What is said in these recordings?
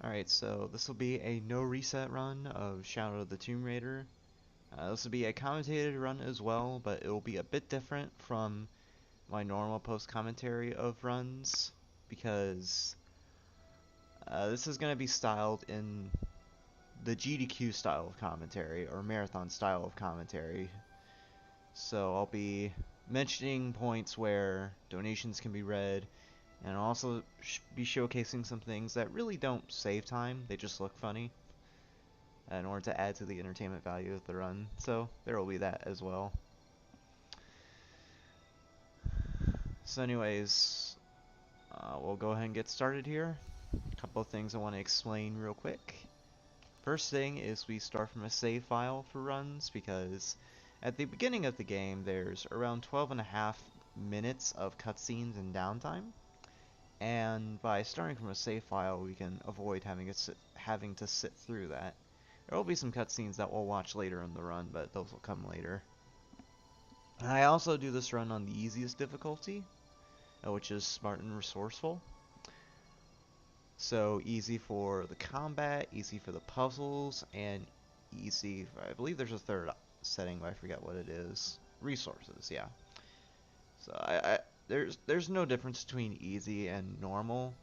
Alright, so this will be a no reset run of Shadow of the Tomb Raider. This will be a commentated run as well, but it will be a bit different from my normal post commentary of runs because this is going to be styled in the GDQ style of commentary or marathon style of commentary. So I'll be mentioning points where donations can be read, and I'll also be showcasing some things that really don't save time, they just look funny in order to add to the entertainment value of the run. So there will be that as well. So anyways, we'll go ahead and get started here. A couple of things I want to explain real quick. First thing is we start from a save file for runs because at the beginning of the game there's around 12.5 minutes of cutscenes and downtime. And by starting from a save file, we can avoid having to sit through that. There will be some cutscenes that we'll watch later in the run, but those will come later. I also do this run on the easiest difficulty, which is Smart and Resourceful. So easy for the combat, easy for the puzzles, and easy for, I believe there's a third setting, but I forget what it is. Resources, yeah. So there's no difference between easy and normal,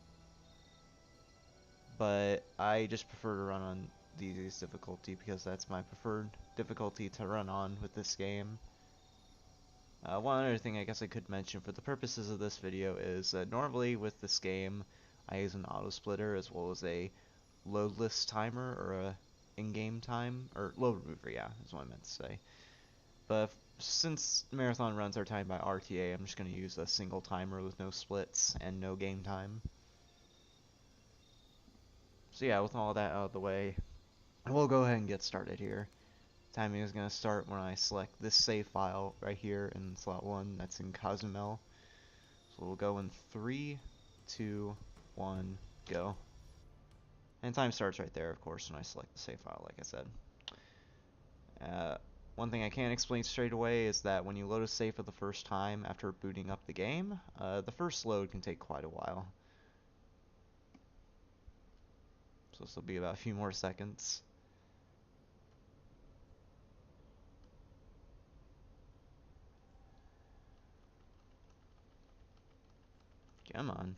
but I just prefer to run on the easiest difficulty because that's my preferred difficulty to run on with this game. One other thing I guess I could mention for the purposes of this video is normally with this game I use an auto splitter as well as a loadless timer or a in-game time, or load remover, yeah, is what I meant to say. But since marathon runs are timed by RTA, I'm just going to use a single timer with no splits and no game time. So yeah, with all that out of the way, we'll go ahead and get started here. Timing is going to start when I select this save file right here in slot 1, that's in Cozumel. So we'll go in 3, 2, 1, go. And time starts right there, of course, when I select the save file, like I said. One thing I can't explain straight away is that when you load a save for the first time after booting up the game, the first load can take quite a while. So this will be about a few more seconds. Come on.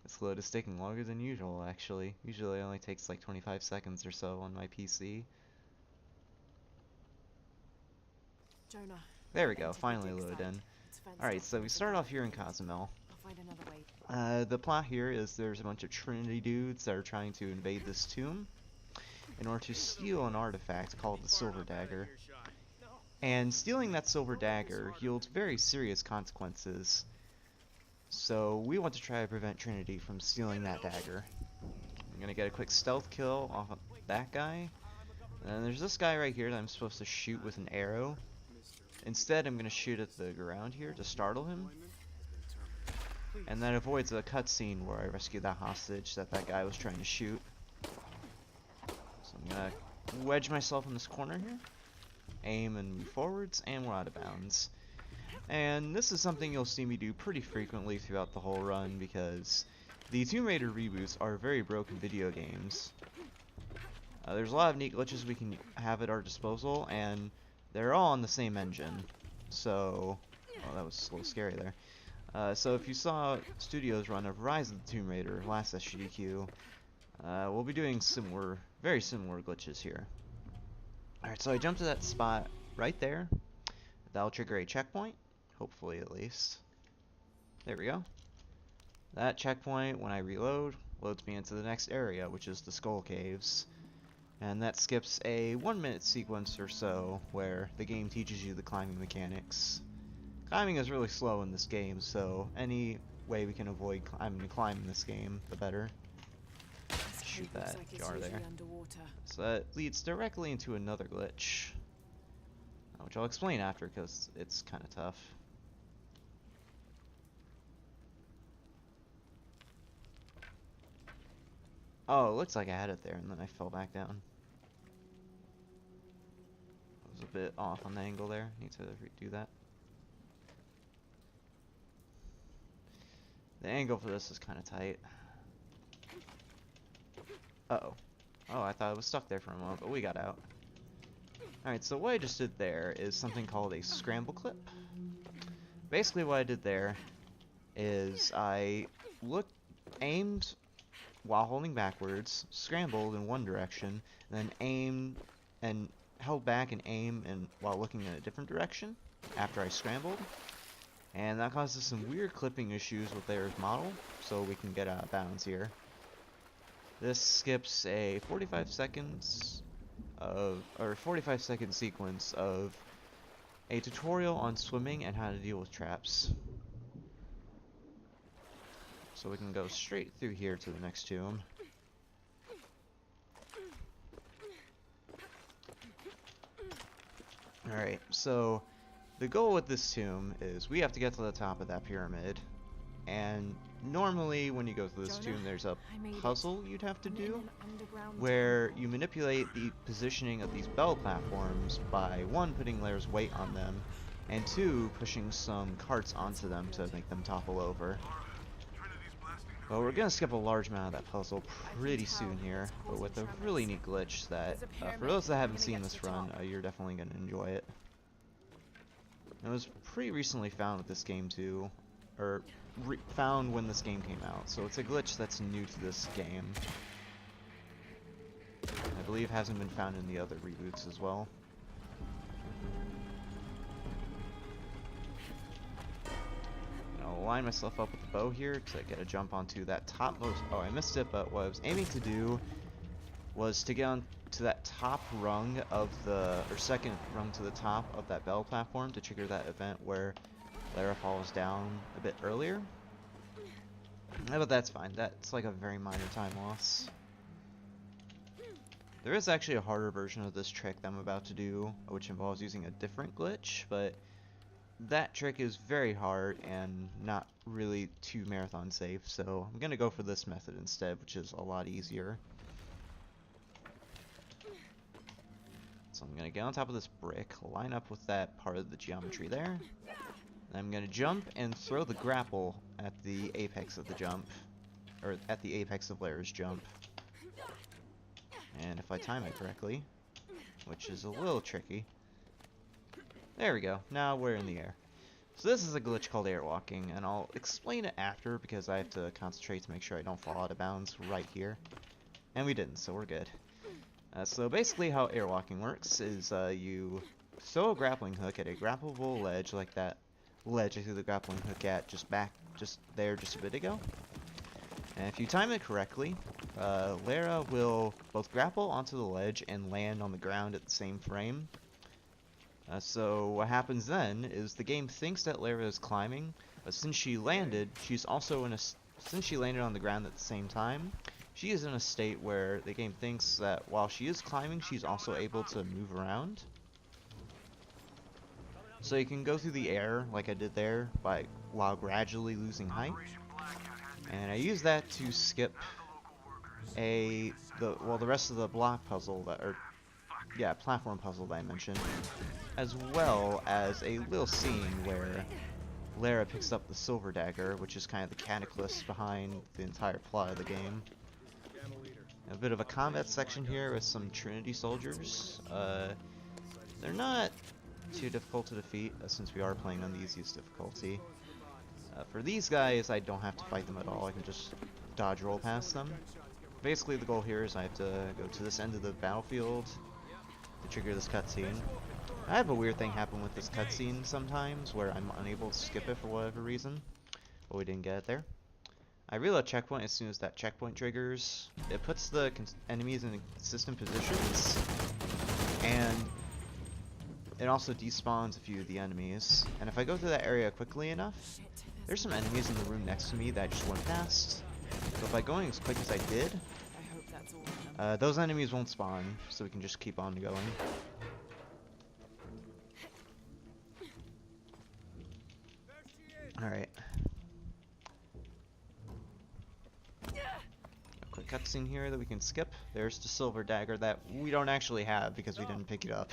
This load is taking longer than usual, actually. Usually it only takes like 25 seconds or so on my PC. Jonah, there we go, finally loaded in. Alright, so we start off here in Cozumel. The plot here is there's a bunch of Trinity dudes that are trying to invade this tomb in order to steal an artifact called the Silver Dagger. And stealing that Silver Dagger yields very serious consequences. So we want to try to prevent Trinity from stealing that dagger. I'm gonna get a quick stealth kill off of that guy. And there's this guy right here that I'm supposed to shoot with an arrow. Instead, I'm gonna shoot at the ground here to startle him. And that avoids a cutscene where I rescue that hostage that guy was trying to shoot. So I'm gonna wedge myself in this corner here, aim and move forwards, and we're out of bounds. And this is something you'll see me do pretty frequently throughout the whole run because the Tomb Raider reboots are very broken video games. There's a lot of neat glitches we can have at our disposal, and they're all on the same engine. So, oh, that was a little scary there. So if you saw Studios run of Rise of the Tomb Raider last SGDQ, we'll be doing very similar glitches here. Alright, so I jumped to that spot right there. That'll trigger a checkpoint, hopefully at least. There we go. That checkpoint, when I reload, loads me into the next area, which is the Skull Caves. And that skips a 1-minute sequence or so where the game teaches you the climbing mechanics. Climbing is really slow in this game, so any way we can avoid having to climb in this game, the better. Shoot that jar there. So that leads directly into another glitch, which I'll explain after because it's kind of tough. Oh, it looks like I had it there and then I fell back down. I was a bit off on the angle there. Need to redo that. The angle for this is kind of tight. Uh-oh. Oh, I thought it was stuck there for a moment, but we got out. Alright, so what I just did there is something called a scramble clip. Basically what I did there is I aimed while holding backwards, scrambled in one direction, and then aimed and held back and aim and while looking in a different direction after I scrambled. And that causes some weird clipping issues with Lara's model, so we can get out of bounds here. This skips a 45 seconds of, or 45 second sequence of a tutorial on swimming and how to deal with traps. So we can go straight through here to the next tomb. Alright, so the goal with this tomb is we have to get to the top of that pyramid. And normally when you go through this tomb there's a puzzle you'd have to do where you manipulate the positioning of these bell platforms by 1, putting Lara's weight on them, and 2, pushing some carts onto them to make them topple over. Well, we're gonna skip a large amount of that puzzle pretty soon here, but with a really neat glitch that, for those that haven't seen this run, you're definitely gonna enjoy it. It was pretty recently found with this game too, or found when this game came out, so it's a glitch that's new to this game. I believe hasn't been found in the other reboots as well. I'll line myself up with the bow here to get a jump onto that topmost. Oh, I missed it, but what I was aiming to do was to get on to that top rung of the, or second rung to the top of that bell platform to trigger that event where Lara falls down a bit earlier. But that's fine. That's like a very minor time loss. There is actually a harder version of this trick that I'm about to do, which involves using a different glitch, but that trick is very hard and not really too marathon safe, so I'm gonna go for this method instead, which is a lot easier. So I'm gonna get on top of this brick, line up with that part of the geometry there. I'm gonna jump and throw the grapple at the apex of the jump, or at the apex of Lara's jump. And if I time it correctly, which is a little tricky, there we go, now we're in the air. So this is a glitch called airwalking, and I'll explain it after because I have to concentrate to make sure I don't fall out of bounds right here. And we didn't, so we're good. So basically how airwalking works is you throw a grappling hook at a grappleable ledge like that ledge I threw the grappling hook at just there just a bit ago. And if you time it correctly, Lara will both grapple onto the ledge and land on the ground at the same frame. So what happens then is the game thinks that Lara is climbing, but since she landed, since she landed on the ground at the same time, she is in a state where the game thinks that while she is climbing, she's also able to move around. So you can go through the air like I did there while gradually losing height. And I use that to skip the rest of the block puzzle platform puzzle that I mentioned, as well as a little scene where Lara picks up the silver dagger, which is kind of the catalyst behind the entire plot of the game. A bit of a combat section here with some Trinity soldiers. They're not too difficult to defeat, since we are playing on the easiest difficulty. For these guys, I don't have to fight them at all. I can just dodge roll past them. Basically, the goal here is I have to go to this end of the battlefield to trigger this cutscene. I have a weird thing happen with this cutscene sometimes, where I'm unable to skip it for whatever reason, but we didn't get it there. I reload checkpoint as soon as that checkpoint triggers. It puts the enemies in consistent positions, and it also despawns a few of the enemies. And if I go through that area quickly enough, there's some enemies in the room next to me that I just went past. But by going as quick as I did, those enemies won't spawn, so we can just keep on going. Alright. A quick cutscene here that we can skip. There's the silver dagger that we don't actually have because we didn't pick it up.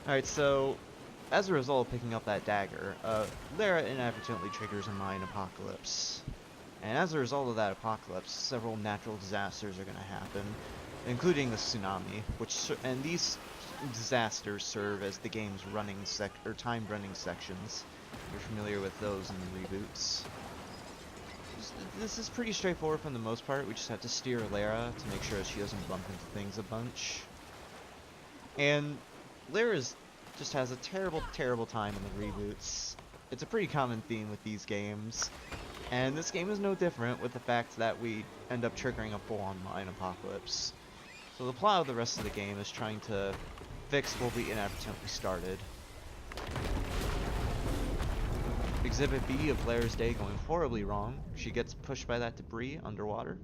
Alright, so as a result of picking up that dagger, Lara inadvertently triggers a mine apocalypse. And as a result of that apocalypse, several natural disasters are going to happen, including the tsunami, and these disasters serve as the game's timed running sections. You're familiar with those in the reboots. This is pretty straightforward for the most part. We just have to steer Lara to make sure she doesn't bump into things a bunch. And Lara just has a terrible, terrible time in the reboots. It's a pretty common theme with these games. And this game is no different, with the fact that we end up triggering a full-on mine apocalypse. So the plot of the rest of the game is trying to fix what we inadvertently started. Exhibit B of Lara's day going horribly wrong. She gets pushed by that debris underwater.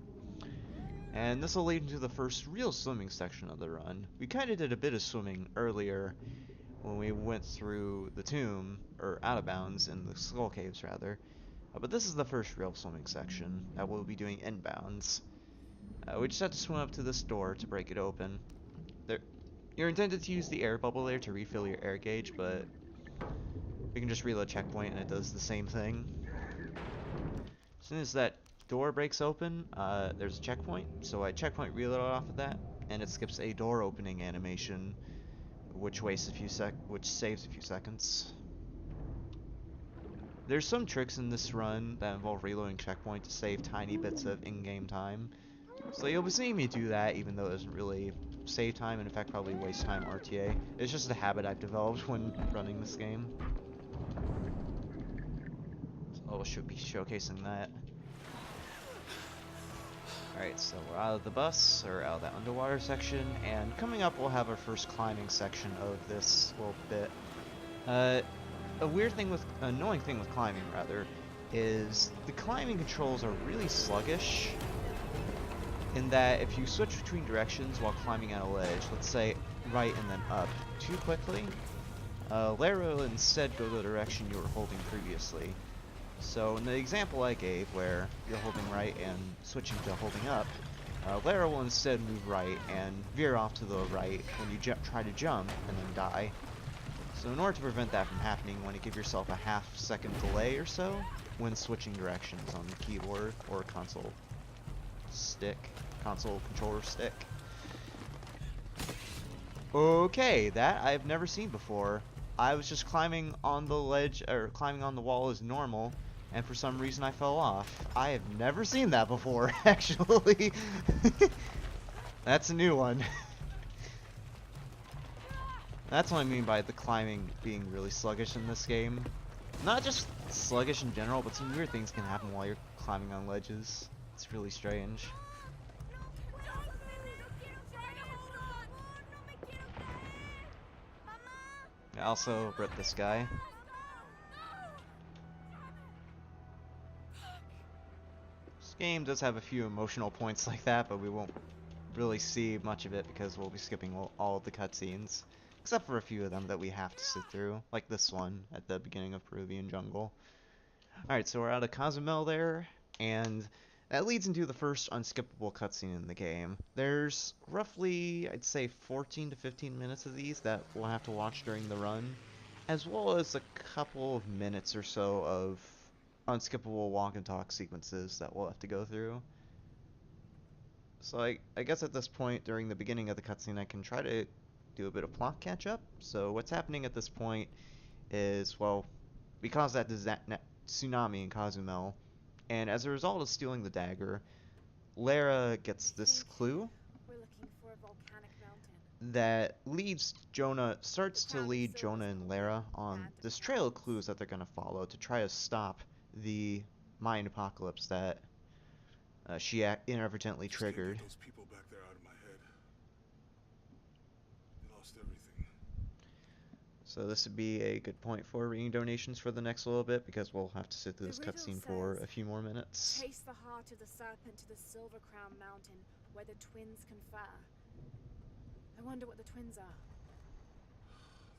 And this will lead into the first real swimming section of the run. We kind of did a bit of swimming earlier when we went through the tomb, or out of bounds, in the Skull Caves rather. But this is the first real swimming section that we'll be doing inbounds. We just have to swim up to this door to break it open. You're intended to use the air bubble there to refill your air gauge, but we can just reload checkpoint and it does the same thing. As soon as that door breaks open, there's a checkpoint, so I checkpoint reload off of that, and it skips a door opening animation, which saves a few seconds. There's some tricks in this run that involve reloading checkpoint to save tiny bits of in-game time, so you'll be seeing me do that, even though it doesn't really save time, and in fact probably waste time RTA. It's just a habit I've developed when running this game. So I should be showcasing that. Alright, so we're out of the bus, or out of that underwater section, and coming up we'll have our first climbing section of this little bit. Annoying thing with climbing, rather, is the climbing controls are really sluggish, in that if you switch between directions while climbing on a ledge, let's say right and then up, too quickly, Lara will instead go the direction you were holding previously. So in the example I gave, where you're holding right and switching to holding up, Lara will instead move right and veer off to the right when you try to jump and then die. So in order to prevent that from happening, you want to give yourself a half-second delay or so when switching directions on the keyboard or console controller stick. Okay, that I've never seen before. I was just climbing on the ledge, or climbing on the wall as normal, and for some reason I fell off. I have never seen that before, actually. That's a new one. That's what I mean by the climbing being really sluggish in this game. Not just sluggish in general, but some weird things can happen while you're climbing on ledges. It's really strange. I also ripped this guy. This game does have a few emotional points like that, but we won't really see much of it because we'll be skipping all of the cutscenes. Except for a few of them that we have to sit through, like this one at the beginning of Peruvian Jungle. Alright, so we're out of Cozumel there, and that leads into the first unskippable cutscene in the game. There's roughly, I'd say, 14 to 15 minutes of these that we'll have to watch during the run, as well as a couple of minutes or so of unskippable walk and talk sequences that we'll have to go through. So I guess at this point, during the beginning of the cutscene, I can try to do a bit of plot catch-up. So what's happening at this point is, well, we caused that tsunami in Cozumel, and as a result of stealing the dagger, Lara gets this clue that starts to lead Jonah and Lara on this trail of clues that they're going to follow to try to stop the mine apocalypse that she inadvertently triggered. Those people back there out of my head. I lost everything. So this would be a good point for reading donations for the next little bit, because we'll have to sit through this cutscene for a few more minutes. Chase the heart of the serpent to the Silver Crown Mountain, where the twins confer. I wonder what the twins are.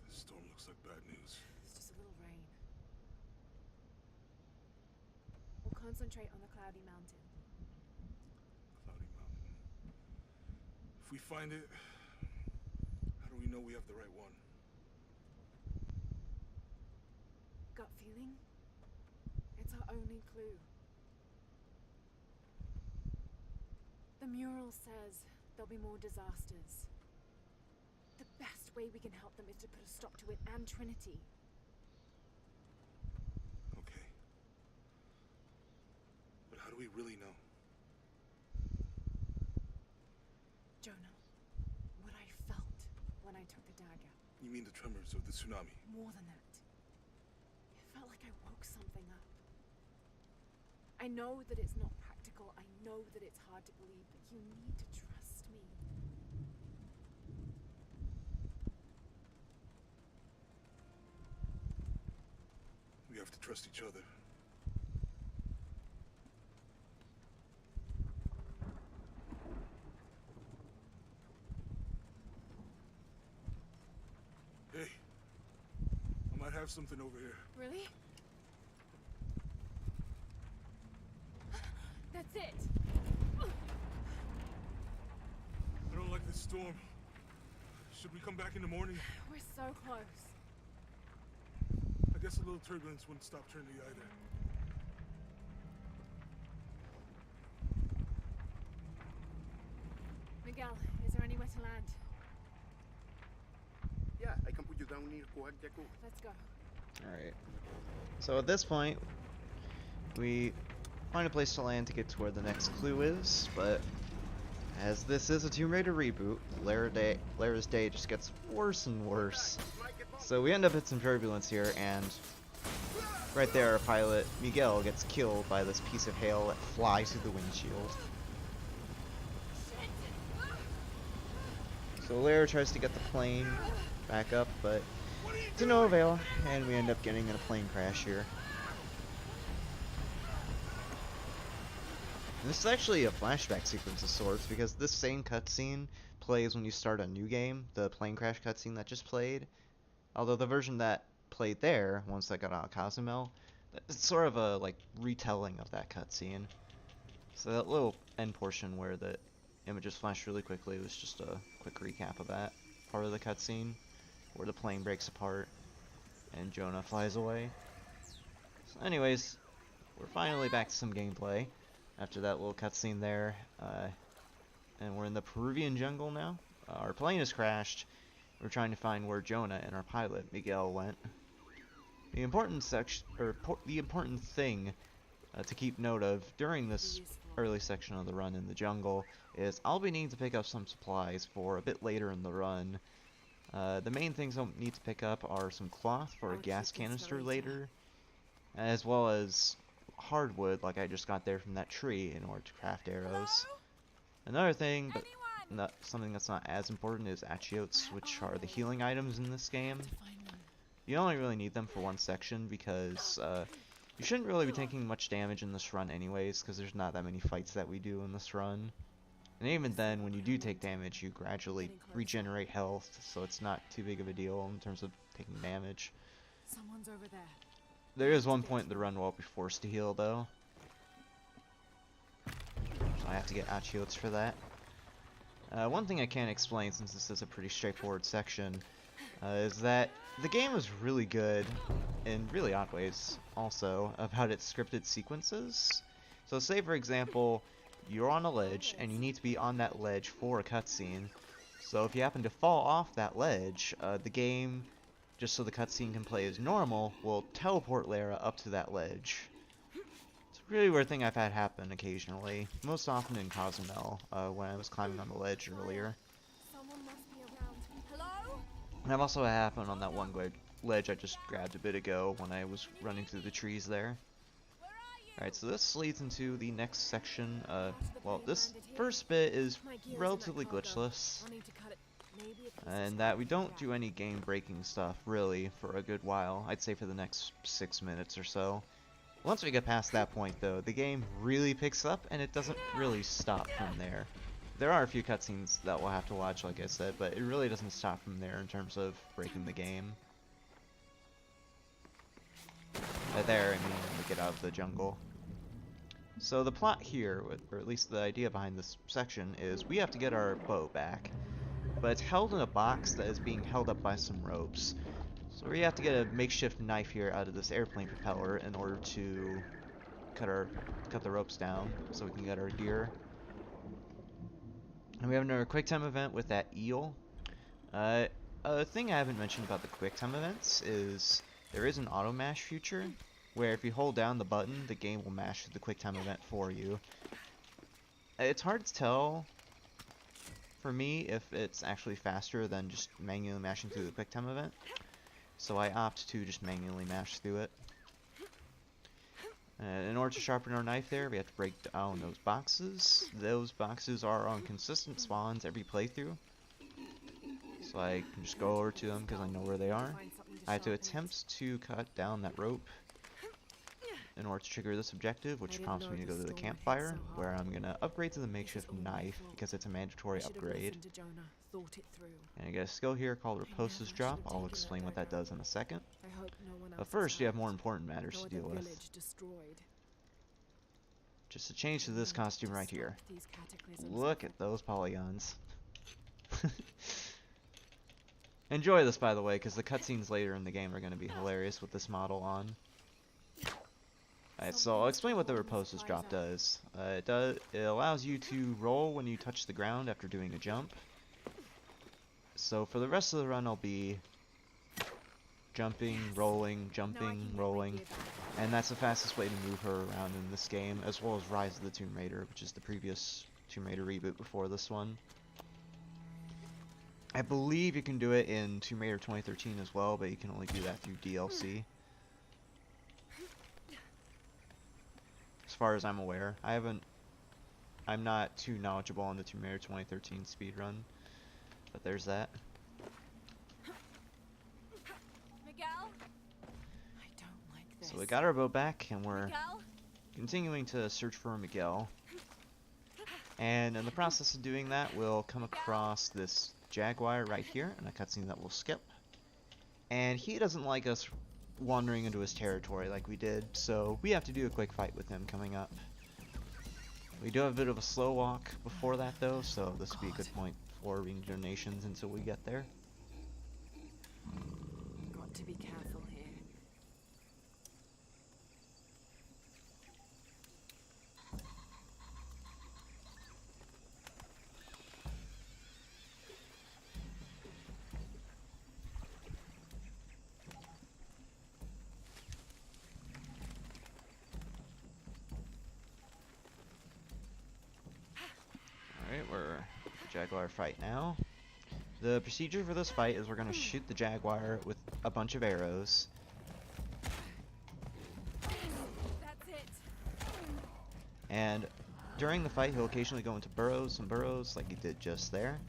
This storm looks like bad news. It's just a little rain. We'll concentrate on the Cloudy Mountain. Cloudy Mountain. If we find it, how do we know we have the right one? Gut feeling? It's our only clue. The mural says there'll be more disasters. The best way we can help them is to put a stop to it and Trinity. Okay. But how do we really know? Jonah, what I felt when I took the dagger. You mean the tremors of the tsunami? More than that. It felt like I woke something up. I know that it's not practical. I know that it's hard to believe, but you need to trust me. We have to trust each other. Hey, I might have something over here. Really? That's it! I don't like this storm. Should we come back in the morning? We're so close. I guess a little turbulence wouldn't stop Trinity either. Miguel, is there anywhere to land? Yeah, I can put you down near Koak Yaku. Let's go. Alright. So at this point, we find a place to land to get to where the next clue is, but as this is a Tomb Raider reboot, Lara's day just gets worse and worse. So we end up at some turbulence here, and right there our pilot, Miguel, gets killed by this piece of hail that flies through the windshield. So Lara tries to get the plane back up, but to no avail, and we end up getting in a plane crash here. And this is actually a flashback sequence of sorts, because this same cutscene plays when you start a new game, the plane crash cutscene that just played. Although the version that played there, once I got out of Cozumel, it's sort of a like retelling of that cutscene. So that little end portion where the images flash really quickly was just a quick recap of that part of the cutscene, where the plane breaks apart and Jonah flies away. So anyways, we're finally back to some gameplay after that little cutscene there, and we're in the Peruvian jungle now. Our plane has crashed. We're trying to find where Jonah and our pilot Miguel went. The important thing to keep note of during this early section of the run in the jungle is I'll be needing to pick up some supplies for a bit later in the run. The main things I'll need to pick up are some cloth for a gas canister later, as well as hardwood like I just got there from that tree in order to craft arrows. Another thing, but something that's not as important, is achiotes, which are the healing items in this game. You only really need them for one section because you shouldn't really be taking much damage in this run anyways, because there's not that many fights that we do in this run. And even then, when you do take damage, you gradually regenerate health, so it's not too big of a deal in terms of taking damage. Someone's over there. There is one point in the run where I'll be forced to heal, though. So I have to get achiotes for that. One thing I can't explain, since this is a pretty straightforward section, is that the game is really good, in really odd ways also, about its scripted sequences. So say, for example, you're on a ledge, and you need to be on that ledge for a cutscene. So if you happen to fall off that ledge, the game, just so the cutscene can play as normal, will teleport Lara up to that ledge. It's a really weird thing I've had happen occasionally, most often in Cozumel, when I was climbing on the ledge earlier. Someone must be around. Hello? And I've also had happened on that one ledge I just grabbed a bit ago when I was running through the trees there. Alright, so this leads into the next section. Well, this first bit is relatively glitchless, and that we don't do any game-breaking stuff, really, for a good while. I'd say for the next 6 minutes or so. Once we get past that point, though, the game really picks up, and it doesn't really stop from there. There are a few cutscenes that we'll have to watch, like I said, but it really doesn't stop from there in terms of breaking the game. There, I mean, we get out of the jungle. So the plot here, or at least the idea behind this section, is we have to get our bow back. But it's held in a box that is being held up by some ropes. So we have to get a makeshift knife here out of this airplane propeller in order to cut the ropes down so we can get our gear. And we have another quick time event with that eel. A thing I haven't mentioned about the quick time events is there is an auto mash feature where if you hold down the button, the game will mash the quick time event for you. It's hard to tell for me if it's actually faster than just manually mashing through the quick time event, so I opt to just manually mash through it. In order to sharpen our knife there, we have to break down those boxes. Those boxes are on consistent spawns every playthrough, so I can just go over to them because I know where they are. I have to attempt to cut down that rope in order to trigger this objective, which prompts me to go to the campfire, where I'm going to upgrade to the makeshift knife because it's a mandatory upgrade. And I get a skill here called Riposta's Drop. I'll explain what that does in a second. But first, you have more important matters to deal with. Just to change to this costume right here. Look at those polygons. Enjoy this, by the way, because the cutscenes later in the game are going to be hilarious with this model on. Alright, so I'll explain what the Riposta's Drop does. It allows you to roll when you touch the ground after doing a jump. So for the rest of the run, I'll be jumping, rolling, jumping, rolling, and that's the fastest way to move her around in this game, as well as Rise of the Tomb Raider, which is the previous Tomb Raider reboot before this one. I believe you can do it in Tomb Raider 2013 as well, but you can only do that through DLC. As far as I'm aware. I'm not too knowledgeable on the Tomb Raider 2013 speedrun, but there's that. Miguel? I don't like this. So we got our boat back, and we're continuing to search for Miguel. And in the process of doing that, we'll come across this jaguar right here in a cutscene that we'll skip. And he doesn't like us wandering into his territory like we did, so we have to do a quick fight with him coming up. We do have a bit of a slow walk before that though, so this would be a good point for reading donations until we get there. Got to be careful here. Alright, we're Jaguar fight now. The procedure for this fight is we're going to shoot the Jaguar with a bunch of arrows. That's it. And during the fight, he'll occasionally go into some burrows, like he did just there.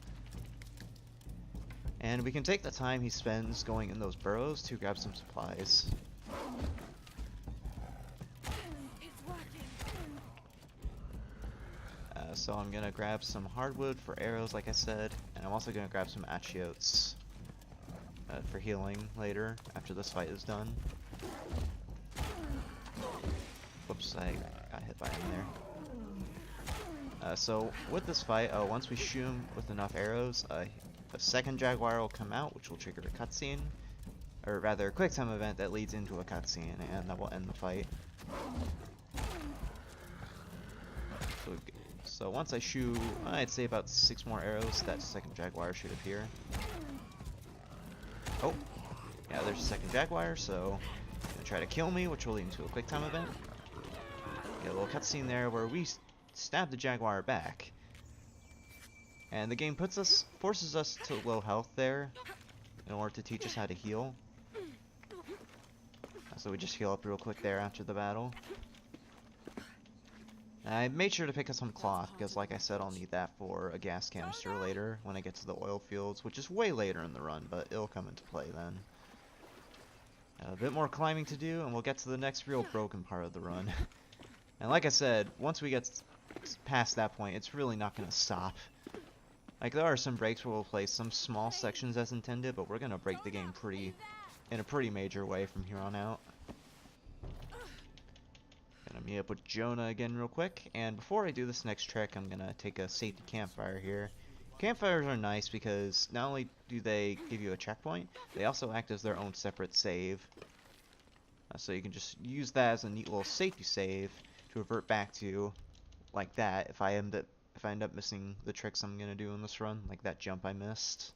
And we can take the time he spends going in those burrows to grab some supplies. It's working. So I'm going to grab some hardwood for arrows, like I said, and I'm also going to grab some achiotes for healing later, after this fight is done. Whoops, I got hit by him there. So with this fight, once we shoot him with enough arrows, a second Jaguar will come out, which will trigger a cutscene, or rather a quick time event that leads into a cutscene, and that will end the fight. So once I shoot, I'd say about 6 more arrows, that second Jaguar should appear. Oh, yeah, there's a second Jaguar, so he's gonna try to kill me, which will lead into a quick time event. Get a little cutscene there where we stab the Jaguar back. And the game forces us to low health there in order to teach us how to heal. So we just heal up real quick there after the battle. And I made sure to pick up some cloth because, like I said, I'll need that for a gas canister later when I get to the oil fields, which is way later in the run, but it'll come into play then. A bit more climbing to do, and we'll get to the next real broken part of the run. And like I said, once we get past that point, it's really not going to stop. Like, there are some breaks where we'll play some small sections as intended, but we're going to break the game in a pretty major way from here on out. Gonna meet up with Jonah again real quick, and before I do this next trick, I'm gonna take a safety campfire here. Campfires are nice because not only do they give you a checkpoint, they also act as their own separate save. So you can just use that as a neat little safety save to revert back to, like that, if I end up if I end up missing the tricks I'm gonna do in this run, like that jump I missed.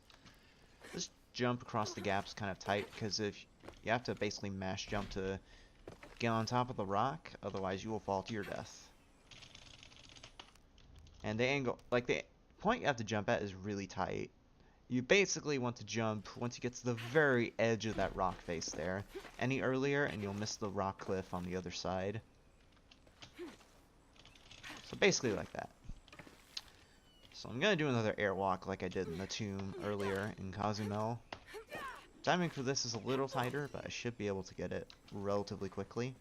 This jump across the gap's kind of tight, because if you have to basically mash jump to get on top of the rock, otherwise you will fall to your death. And the angle, like the point you have to jump at is really tight. You basically want to jump once you get to the very edge of that rock face there. Any earlier and you'll miss the rock cliff on the other side. So basically like that. So I'm gonna do another airwalk like I did in the tomb earlier in Cozumel. Timing for this is a little tighter, but I should be able to get it relatively quickly.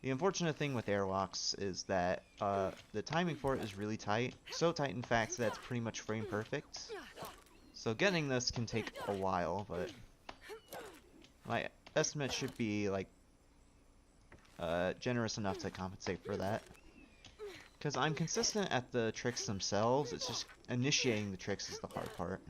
The unfortunate thing with airwalks is that the timing for it is really tight. So tight, in fact, that it's pretty much frame perfect. So getting this can take a while, but my estimate should be like generous enough to compensate for that. Because I'm consistent at the tricks themselves, it's just initiating the tricks is the hard part.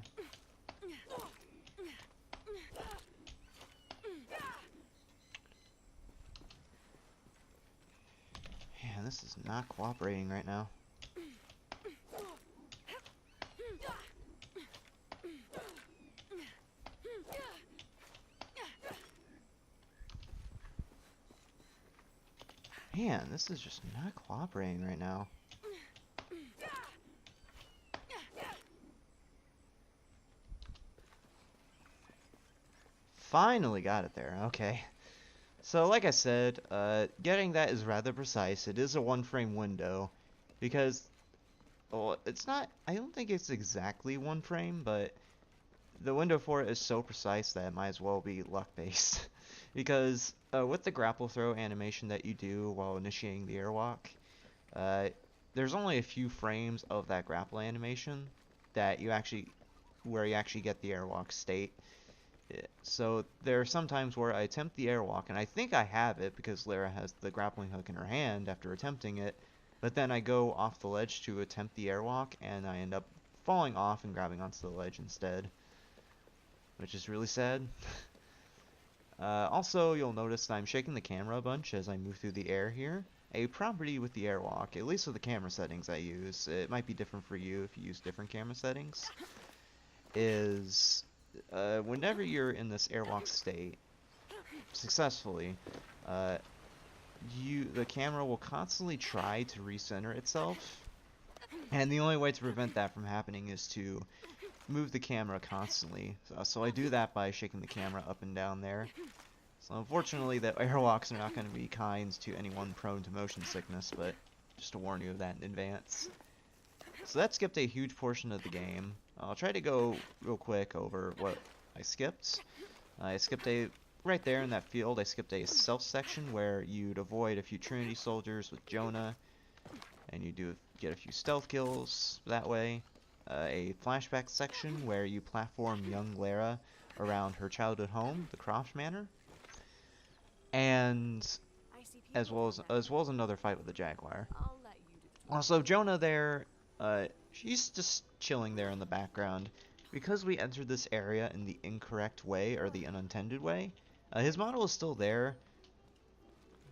Man, this is not cooperating right now. Man, this is just not cooperating right now. Finally got it there, okay. So like I said, getting that is rather precise. It is a 1-frame window, because, well, it's not, I don't think it's exactly 1 frame, but the window for it is so precise that it might as well be luck-based. Because with the grapple throw animation that you do while initiating the airwalk, there's only a few frames of that grapple animation that you actually, where you actually get the airwalk state. So there are some times where I attempt the airwalk, and I think I have it because Lara has the grappling hook in her hand after attempting it, but then I go off the ledge to attempt the airwalk, and I end up falling off and grabbing onto the ledge instead, which is really sad. Also, you'll notice that I'm shaking the camera a bunch as I move through the air here. A property with the airwalk, at least with the camera settings I use, it might be different for you if you use different camera settings, is whenever you're in this airwalk state successfully, the camera will constantly try to recenter itself, and the only way to prevent that from happening is to move the camera constantly. So I do that by shaking the camera up and down there. So unfortunately, the airwalks are not going to be kind to anyone prone to motion sickness, but just to warn you of that in advance. So that skipped a huge portion of the game. I'll try to go real quick over what I skipped. I skipped right there in that field, I skipped a stealth section where you'd avoid a few Trinity soldiers with Jonah, and you get a few stealth kills that way. A flashback section where you platform young Lara around her childhood home, the Croft Manor, and as well as another fight with the Jaguar. Also, Jonah there, she's just chilling there in the background. Because we entered this area in the incorrect way, or the unintended way, his model is still there,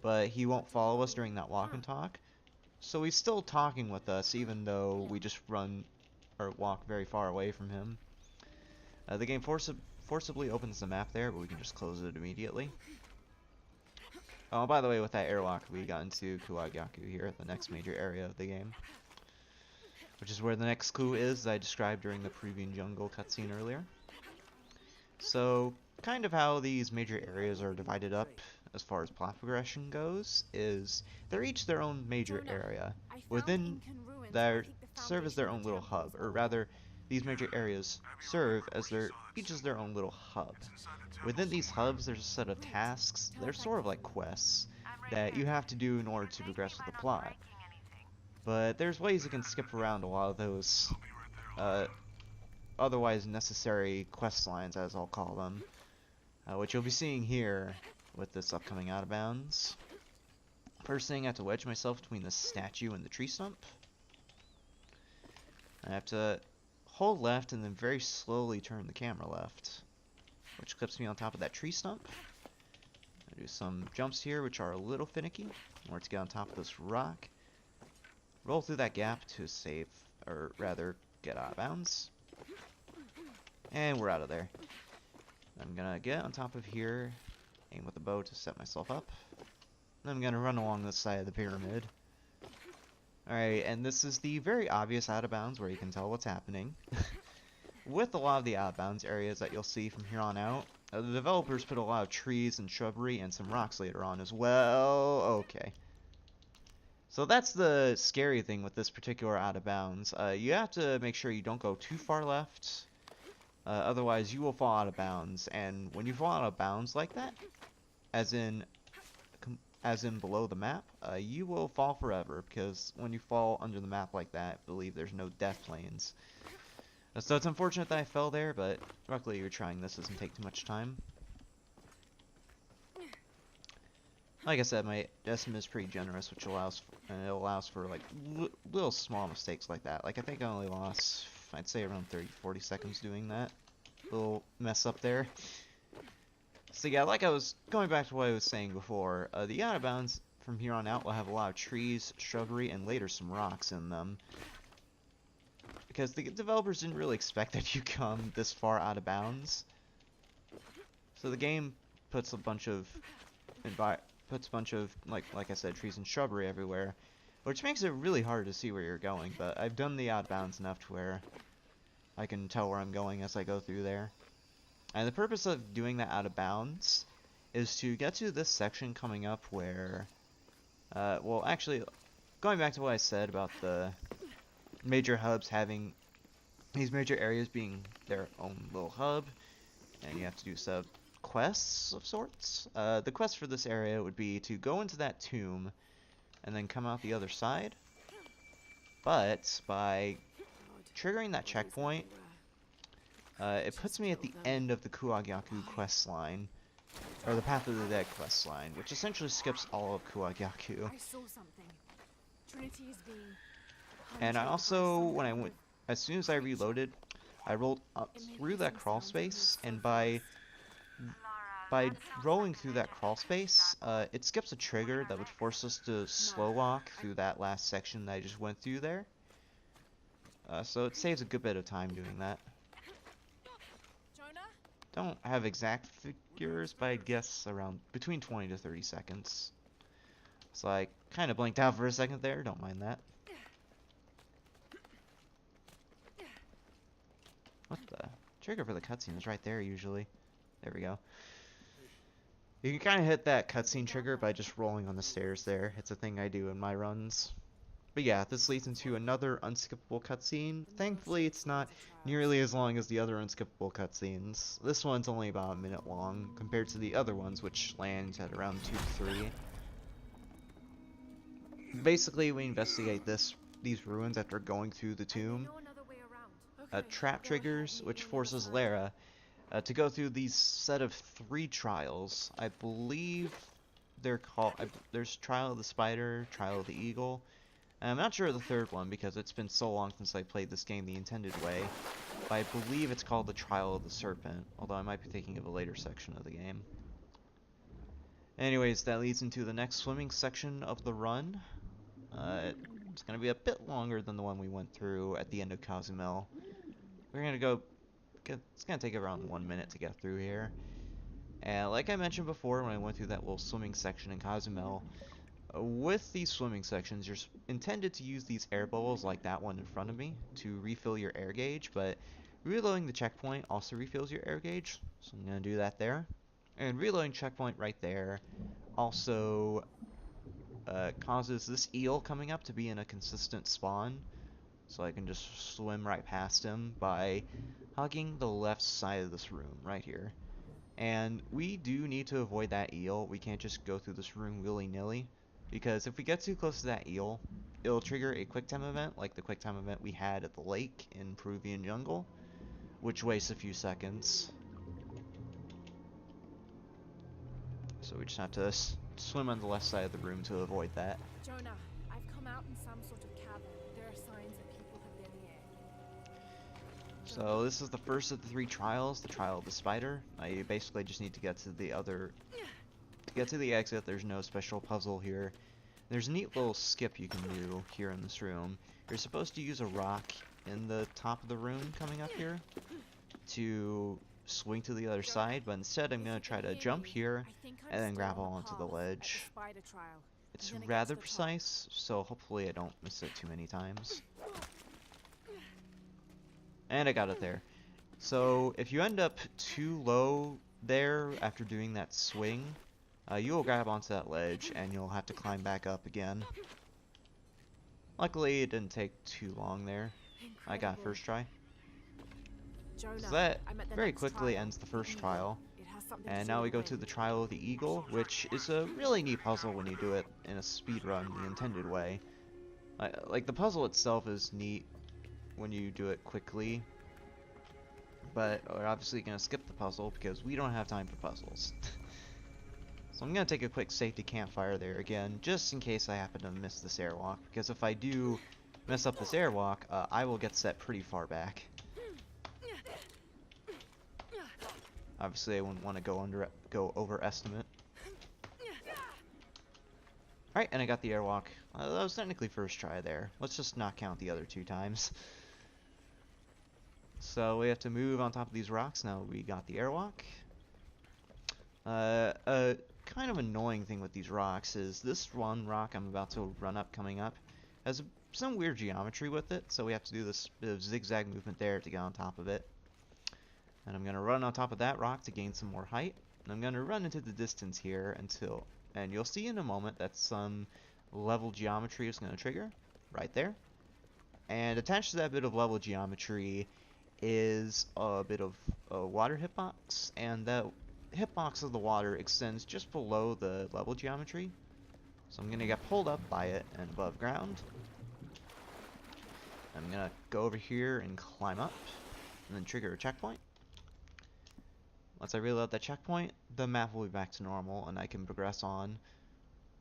but he won't follow us during that walk and talk. So he's still talking with us, even though we just run or walk very far away from him. The game forcibly opens the map there, but we can just close it immediately. Oh, by the way, with that airwalk, we got into Kuwagyaku here, the next major area of the game, which is where the next clue is that I described during the Peruvian jungle cutscene earlier. So, kind of how these major areas are divided up as far as plot progression goes is they're each their own major area. Within there serve as their own little hub, or rather, these major areas serve as each as their own little hub. Within these hubs, there's a set of tasks. They're sort of like quests that you have to do in order to progress with the plot. But there's ways you can skip around a lot of those otherwise necessary quest lines, as I'll call them, which you'll be seeing here with this upcoming Out of Bounds. First thing, I have to wedge myself between the statue and the tree stump. I have to hold left and then very slowly turn the camera left, which clips me on top of that tree stump. I do some jumps here, which are a little finicky, in order to get on top of this rock. roll through that gap to save, or rather, get out of bounds. And we're out of there. I'm gonna get on top of here, aim with the bow to set myself up. Then I'm gonna run along this side of the pyramid. Alright, and this is the very obvious out of bounds where you can tell what's happening. With a lot of the out of bounds areas that you'll see from here on out, the developers put a lot of trees and shrubbery and some rocks later on as well. Okay. So that's the scary thing with this particular out of bounds. You have to make sure you don't go too far left. Otherwise you will fall out of bounds. And when you fall out of bounds like that, as in below the map, you will fall forever, because when you fall under the map like that, I believe there's no death lanes. So it's unfortunate that I fell there, but luckily you're trying this doesn't take too much time. Like I said, my estimate is pretty generous, which allows for like little small mistakes like that. Like I think I only lost, I'd say around 30-40 seconds doing that little mess up there. So yeah, like I was going back to what I was saying before, the out of bounds from here on out will have a lot of trees, shrubbery, and later some rocks in them. Because the developers didn't really expect that you come this far out of bounds. So the game puts a bunch of like I said, trees and shrubbery everywhere, which makes it really hard to see where you're going. But I've done the out of bounds enough to where I can tell where I'm going as I go through there. And the purpose of doing that out of bounds is to get to this section coming up where, well, actually, going back to what I said about the major hubs having these major areas being their own little hub, and you have to do sub quests of sorts. The quest for this area would be to go into that tomb and then come out the other side. But by triggering that checkpoint, it puts me at the end of the Kuwagyaku quest line, or the Path of the Dead quest line, which essentially skips all of Kuwagyaku. I saw something. Trinity is being And I also, when I went, as soon as I reloaded, I rolled up through that crawl space, and by rolling through that crawl space, it skips a trigger that would force us to slow walk through that last section that I just went through there. So it saves a good bit of time doing that. Jonah? Don't have exact figures, but I guess around between 20 to 30 seconds. So I kind of blinked out for a second there, don't mind that. What the? Trigger for the cutscene is right there usually. There we go. You can kind of hit that cutscene trigger by just rolling on the stairs there. It's a thing I do in my runs. But yeah, this leads into another unskippable cutscene. Thankfully, it's not nearly as long as the other unskippable cutscenes. This one's only about a minute long compared to the other ones, which land at around 2 to 3. Basically, we investigate these ruins after going through the tomb. Trap triggers, which forces Lara to go through these set of 3 trials. I believe they're called. There's Trial of the Spider, Trial of the Eagle. And I'm not sure of the third one because it's been so long since I played this game the intended way. But I believe it's called the Trial of the Serpent, although I might be thinking of a later section of the game. Anyways, that leads into the next swimming section of the run. It's going to be a bit longer than the one we went through at the end of Cozumel. We're going to go, it's going to take around 1 minute to get through here. And like I mentioned before when I went through that little swimming section in Cozumel, with these swimming sections, you're intended to use these air bubbles like that one in front of me to refill your air gauge, but reloading the checkpoint also refills your air gauge, so I'm going to do that there. And reloading checkpoint right there also causes this eel coming up to be in a consistent spawn, so I can just swim right past him by hugging the left side of this room right here. And we do need to avoid that eel. We can't just go through this room willy-nilly, because if we get too close to that eel, it'll trigger a quick time event like the quick time event we had at the lake in Peruvian jungle, which wastes a few seconds. So we just have to swim on the left side of the room to avoid that. Jonah, I've come out in some sort of cavern. There are signs that people have been here. So this is the first of the 3 trials, the Trial of the Spider. You basically just need to get to the other, to get to the exit. There's no special puzzle here. There's a neat little skip you can do here in this room. You're supposed to use a rock in the top of the room coming up here to swing to the other side, but instead I'm going to try to jump here and then grapple onto the ledge. It's rather precise, so hopefully I don't miss it too many times. And I got it there. So if you end up too low there after doing that swing, you will grab onto that ledge and you'll have to climb back up again. Luckily it didn't take too long there. I got first try. So that very quickly ends the first trial. And now we go to the Trial of the Eagle, which is a really neat puzzle when you do it in a speed run the intended way. Like the puzzle itself is neat when you do it quickly, but we're obviously going to skip the puzzle because we don't have time for puzzles. So I'm going to take a quick safety campfire there again, just in case I happen to miss this airwalk, because if I do mess up this airwalk, I will get set pretty far back. Obviously I wouldn't want to go overestimate. Alright, and I got the airwalk. That was technically first try there. Let's just not count the other 2 times. So we have to move on top of these rocks. Now we got the airwalk. A kind of annoying thing with these rocks is this one rock I'm about to run up coming up has some weird geometry with it, so we have to do this bit of zigzag movement there to get on top of it. And I'm going to run on top of that rock to gain some more height. And I'm going to run into the distance here until... And you'll see in a moment that some level geometry is going to trigger. Right there. And attached to that bit of level geometry is a bit of a water hitbox. And that hitbox of the water extends just below the level geometry. So I'm going to get pulled up by it and above ground. I'm going to go over here and climb up. And then trigger a checkpoint. Once I reload that checkpoint, the map will be back to normal and I can progress on.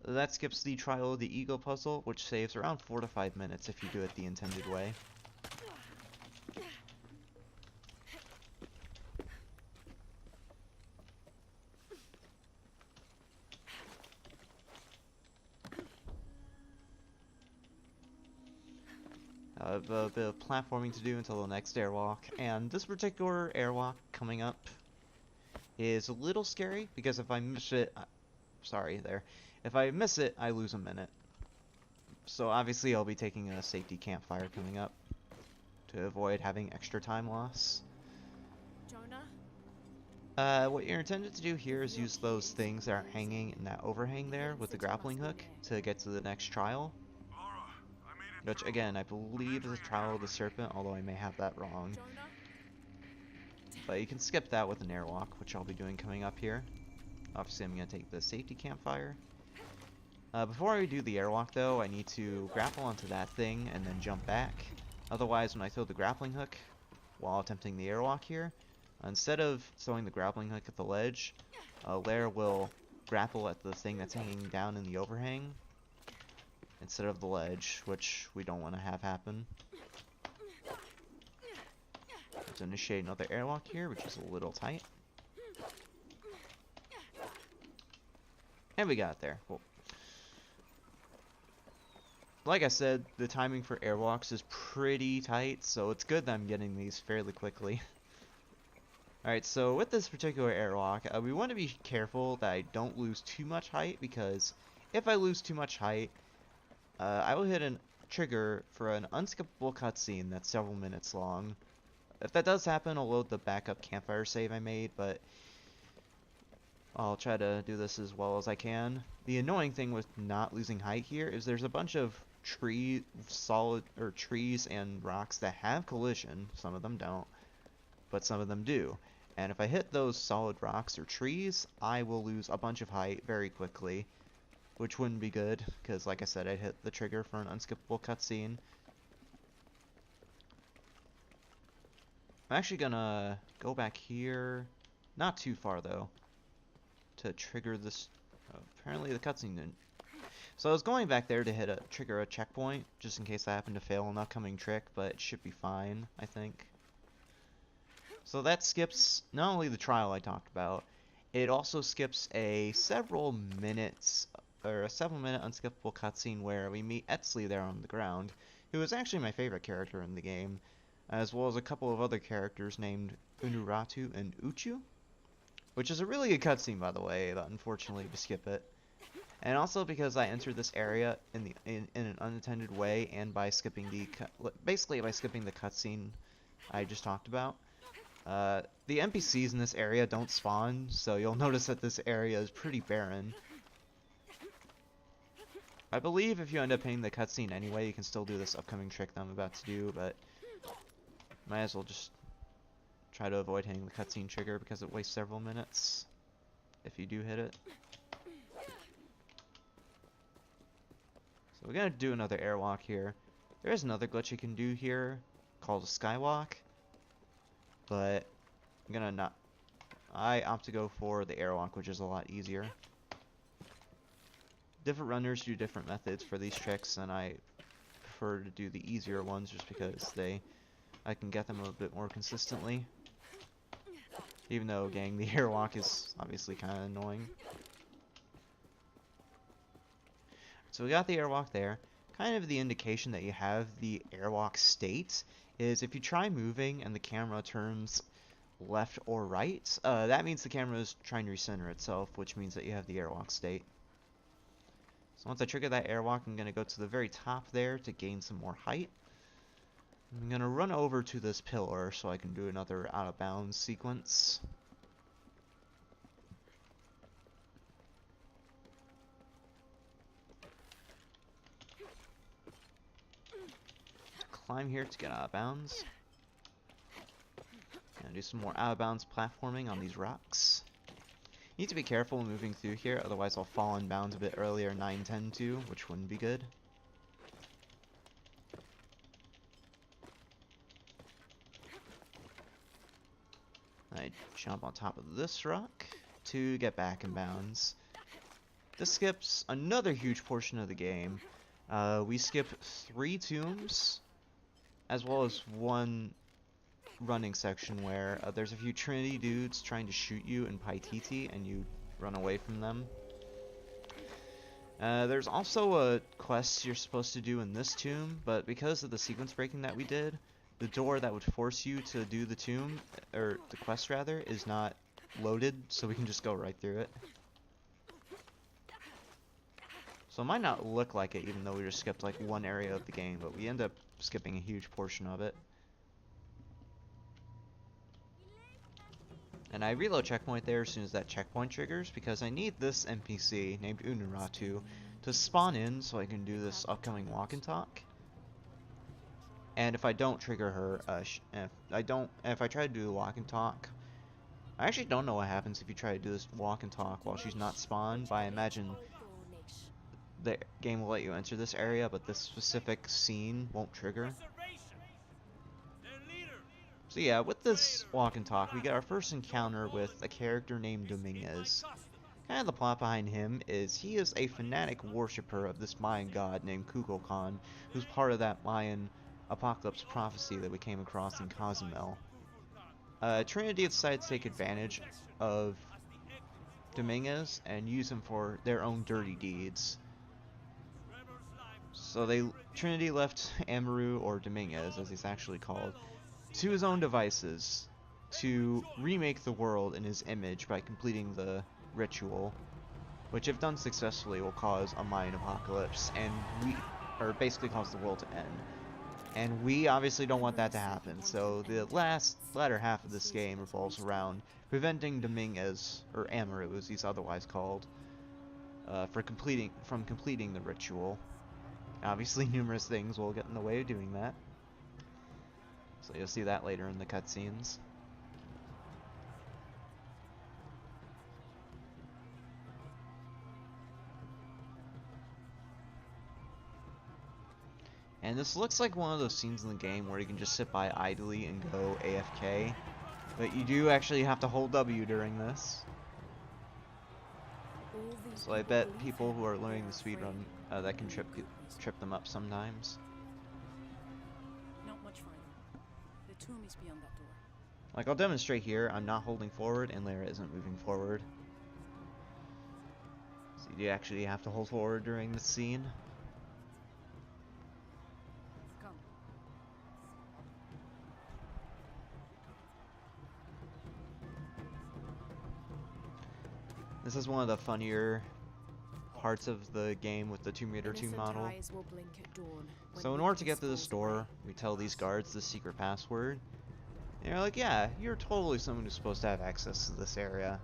That skips the Trial of the Eagle puzzle, which saves around 4 to 5 minutes if you do it the intended way. A bit of platforming to do until the next airwalk, and this particular airwalk coming up is a little scary because if I miss it, if I miss it, I lose a minute. So obviously I'll be taking a safety campfire coming up to avoid having extra time loss. Jonah? What you're intended to do here is use those things that are hanging in that overhang there with the grappling hook to get to the next trial. Which again, I believe is the Trial of the Serpent, although I may have that wrong. Jonah? But you can skip that with an airwalk, which I'll be doing coming up here. Obviously, I'm going to take the safety campfire. Before I do the airwalk, though, I need to grapple onto that thing and then jump back. Otherwise, when I throw the grappling hook while attempting the airwalk here, instead of throwing the grappling hook at the ledge, Lair will grapple at the thing that's hanging down in the overhang instead of the ledge, which we don't want to have happen. Let's initiate another airwalk here, which is a little tight. And we got it there. Cool. Like I said, the timing for airwalks is pretty tight, so it's good that I'm getting these fairly quickly. Alright, so with this particular airwalk, we want to be careful that I don't lose too much height, because if I lose too much height, I will hit a trigger for an unskippable cutscene that's several minutes long. If that does happen, I'll load the backup campfire save I made, but I'll try to do this as well as I can. The annoying thing with not losing height here is there's a bunch of trees and rocks that have collision. Some of them don't, but some of them do. And if I hit those solid rocks or trees, I will lose a bunch of height very quickly, which wouldn't be good, because like I said, I'd hit the trigger for an unskippable cutscene. I'm actually gonna go back here, not too far though, to trigger this. Apparently the cutscene didn't. So I was going back there to trigger a checkpoint, just in case I happen to fail an upcoming trick, but it should be fine, I think. So that skips not only the trial I talked about, it also skips a several minutes or a 7-minute unskippable cutscene where we meet Etzli there on the ground, who is actually my favorite character in the game, as well as a couple of other characters named Unuratu and Uchu, which is a really good cutscene, by the way, but unfortunately we skip it. And also because I entered this area in an unintended way, and by skipping basically by skipping the cutscene I just talked about. The NPCs in this area don't spawn, so you'll notice that this area is pretty barren. I believe if you end up hitting the cutscene anyway, you can still do this upcoming trick that I'm about to do, but might as well just try to avoid hitting the cutscene trigger because it wastes several minutes if you do hit it. So we're gonna do another airwalk here. There is another glitch you can do here called a skywalk, but I'm gonna not. I opt to go for the airwalk, which is a lot easier. Different runners do different methods for these tricks, and I prefer to do the easier ones just because I can get them a bit more consistently. Even though, gang, the airwalk is obviously kind of annoying. So we got the airwalk there. Kind of the indication that you have the airwalk state is if you try moving and the camera turns left or right, that means the camera is trying to recenter itself, which means that you have the airwalk state. So once I trigger that airwalk, I'm going to go to the very top there to gain some more height. I'm going to run over to this pillar so I can do another out of bounds sequence. Climb here to get out of bounds. And do some more out of bounds platforming on these rocks. Need to be careful moving through here, otherwise I'll fall in bounds a bit earlier than I intend to, which wouldn't be good. I jump on top of this rock to get back in bounds. This skips another huge portion of the game. We skip 3 tombs, as well as 1 running section where there's a few Trinity dudes trying to shoot you in Paititi and you run away from them. There's also a quest you're supposed to do in this tomb, but because of the sequence breaking that we did, the door that would force you to do the tomb, or the quest rather, is not loaded, so we can just go right through it. So it might not look like it even though we just skipped like 1 area of the game, but we end up skipping a huge portion of it. And I reload checkpoint there as soon as that checkpoint triggers, because I need this NPC named Unuratu to spawn in so I can do this upcoming walk and talk. And if I don't trigger her, if I try to do the walk and talk, I actually don't know what happens if you try to do this walk and talk while she's not spawned, but I imagine the game will let you enter this area, but this specific scene won't trigger. So yeah, with this walk and talk, we get our first encounter with a character named Dominguez. Kind of the plot behind him is he is a fanatic worshipper of this Mayan god named Kukulkan, who's part of that Mayan apocalypse prophecy that we came across in Cozumel. Trinity decided to take advantage of Dominguez and use him for their own dirty deeds. So Trinity left Amaru, or Dominguez as he's actually called, to his own devices to remake the world in his image by completing the ritual, which if done successfully will cause a Mayan apocalypse and basically cause the world to end. And we obviously don't want that to happen, so the latter half of this game revolves around preventing Dominguez, or Amaru as he's otherwise called, from completing the ritual. Obviously numerous things will get in the way of doing that. So you'll see that later in the cutscenes. And this looks like one of those scenes in the game where you can just sit by idly and go AFK. But you do actually have to hold W during this. So I bet people who are learning the speedrun, that can trip them up sometimes. Not much farther. The tomb is beyond that door. Like, I'll demonstrate here. I'm not holding forward, and Lara isn't moving forward. So you you actually have to hold forward during the scene. Come. This is one of the funnier parts of the game with the 2m2 model. Eyes will blink at dawn when So in order to weakness get to the falls store, away. we tell these guards the secret password. And they're like, yeah, you're totally someone who's supposed to have access to this area.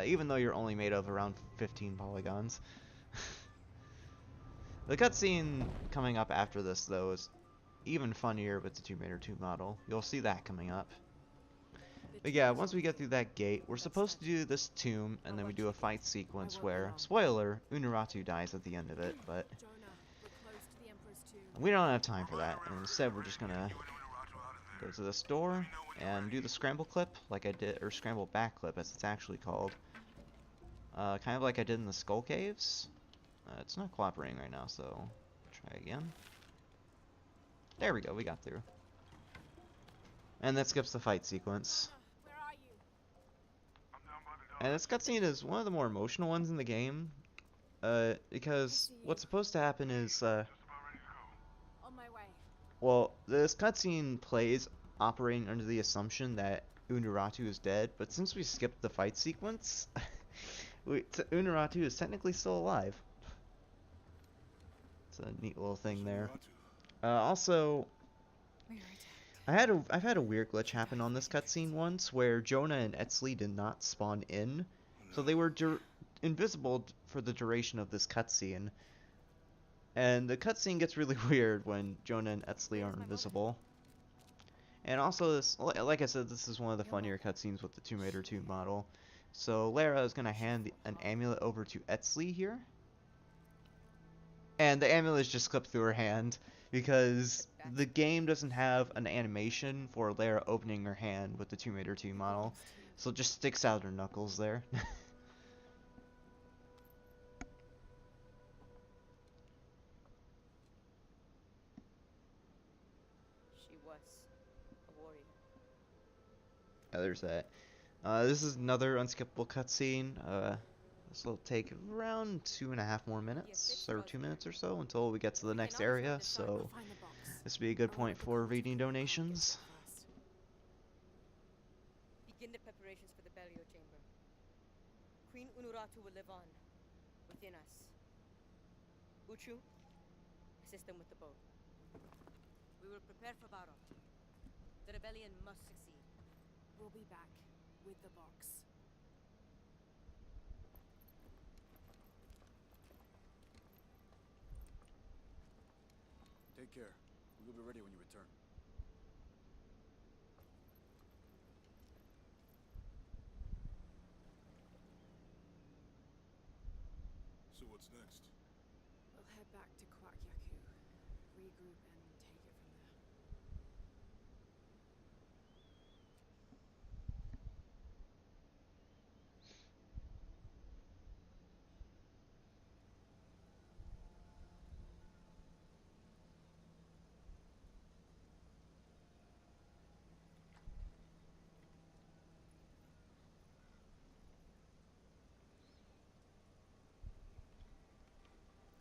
Even though you're only made of around 15 polygons. The cutscene coming up after this, though, is even funnier with the 2m2 model. You'll see that coming up. But yeah, once we get through that gate, we're supposed to do this tomb, and then we do a fight sequence where, spoiler, Unuratu dies at the end of it, but Jonah, we're close to the Emperor's tomb. we don't have time for that, and instead we're just gonna go to the store and do the scramble clip, like I did, or scramble back clip as it's actually called. Kind of like I did in the Skull Caves. It's not cooperating right now, so try again. There we go, we got through. And that skips the fight sequence. Where are you? And this cutscene is one of the more emotional ones in the game. Because what's supposed to happen is, On my way. well, this cutscene plays operating under the assumption that Unuratu is dead, but since we skipped the fight sequence, Unuratu is technically still alive. It's a neat little thing there. Also, We are attacked. I've had a weird glitch happen on this cutscene once, where Jonah and Etzli did not spawn in, so they were invisible for the duration of this cutscene. And the cutscene gets really weird when Jonah and Etzli are invisible. And also, this, like I said, this is one of the funnier cutscenes with the 2m2 model. So Lara is gonna hand an amulet over to Etzli here, and the amulet is just clipped through her hand because the game doesn't have an animation for Lara opening her hand with the 2m2 model, so it just sticks out her knuckles there. She was a warrior. There's that. This is another unskippable cutscene. This will take around 2.5 more minutes, or 2 minutes or so, until we get to the next area, so Find the box. this would be a good point for reading donations. First. Begin the preparations for the burial chamber. Queen Unuratu will live on, within us. Uchu, assist them with the bow. We will prepare for battle. The rebellion must succeed. We'll be back with the box. Take care. We will be ready when you return. So what's next? We'll head back to Kwak Yaku, regroup, and take it from there.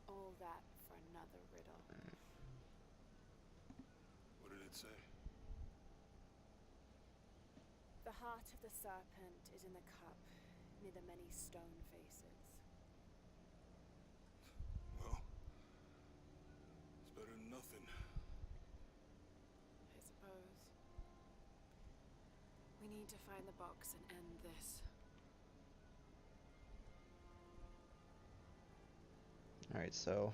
All that for another riddle. What did it say? The heart of the serpent is in the cup, near the many stone faces. Well, it's better than nothing. I suppose. We need to find the box and end this. Alright, so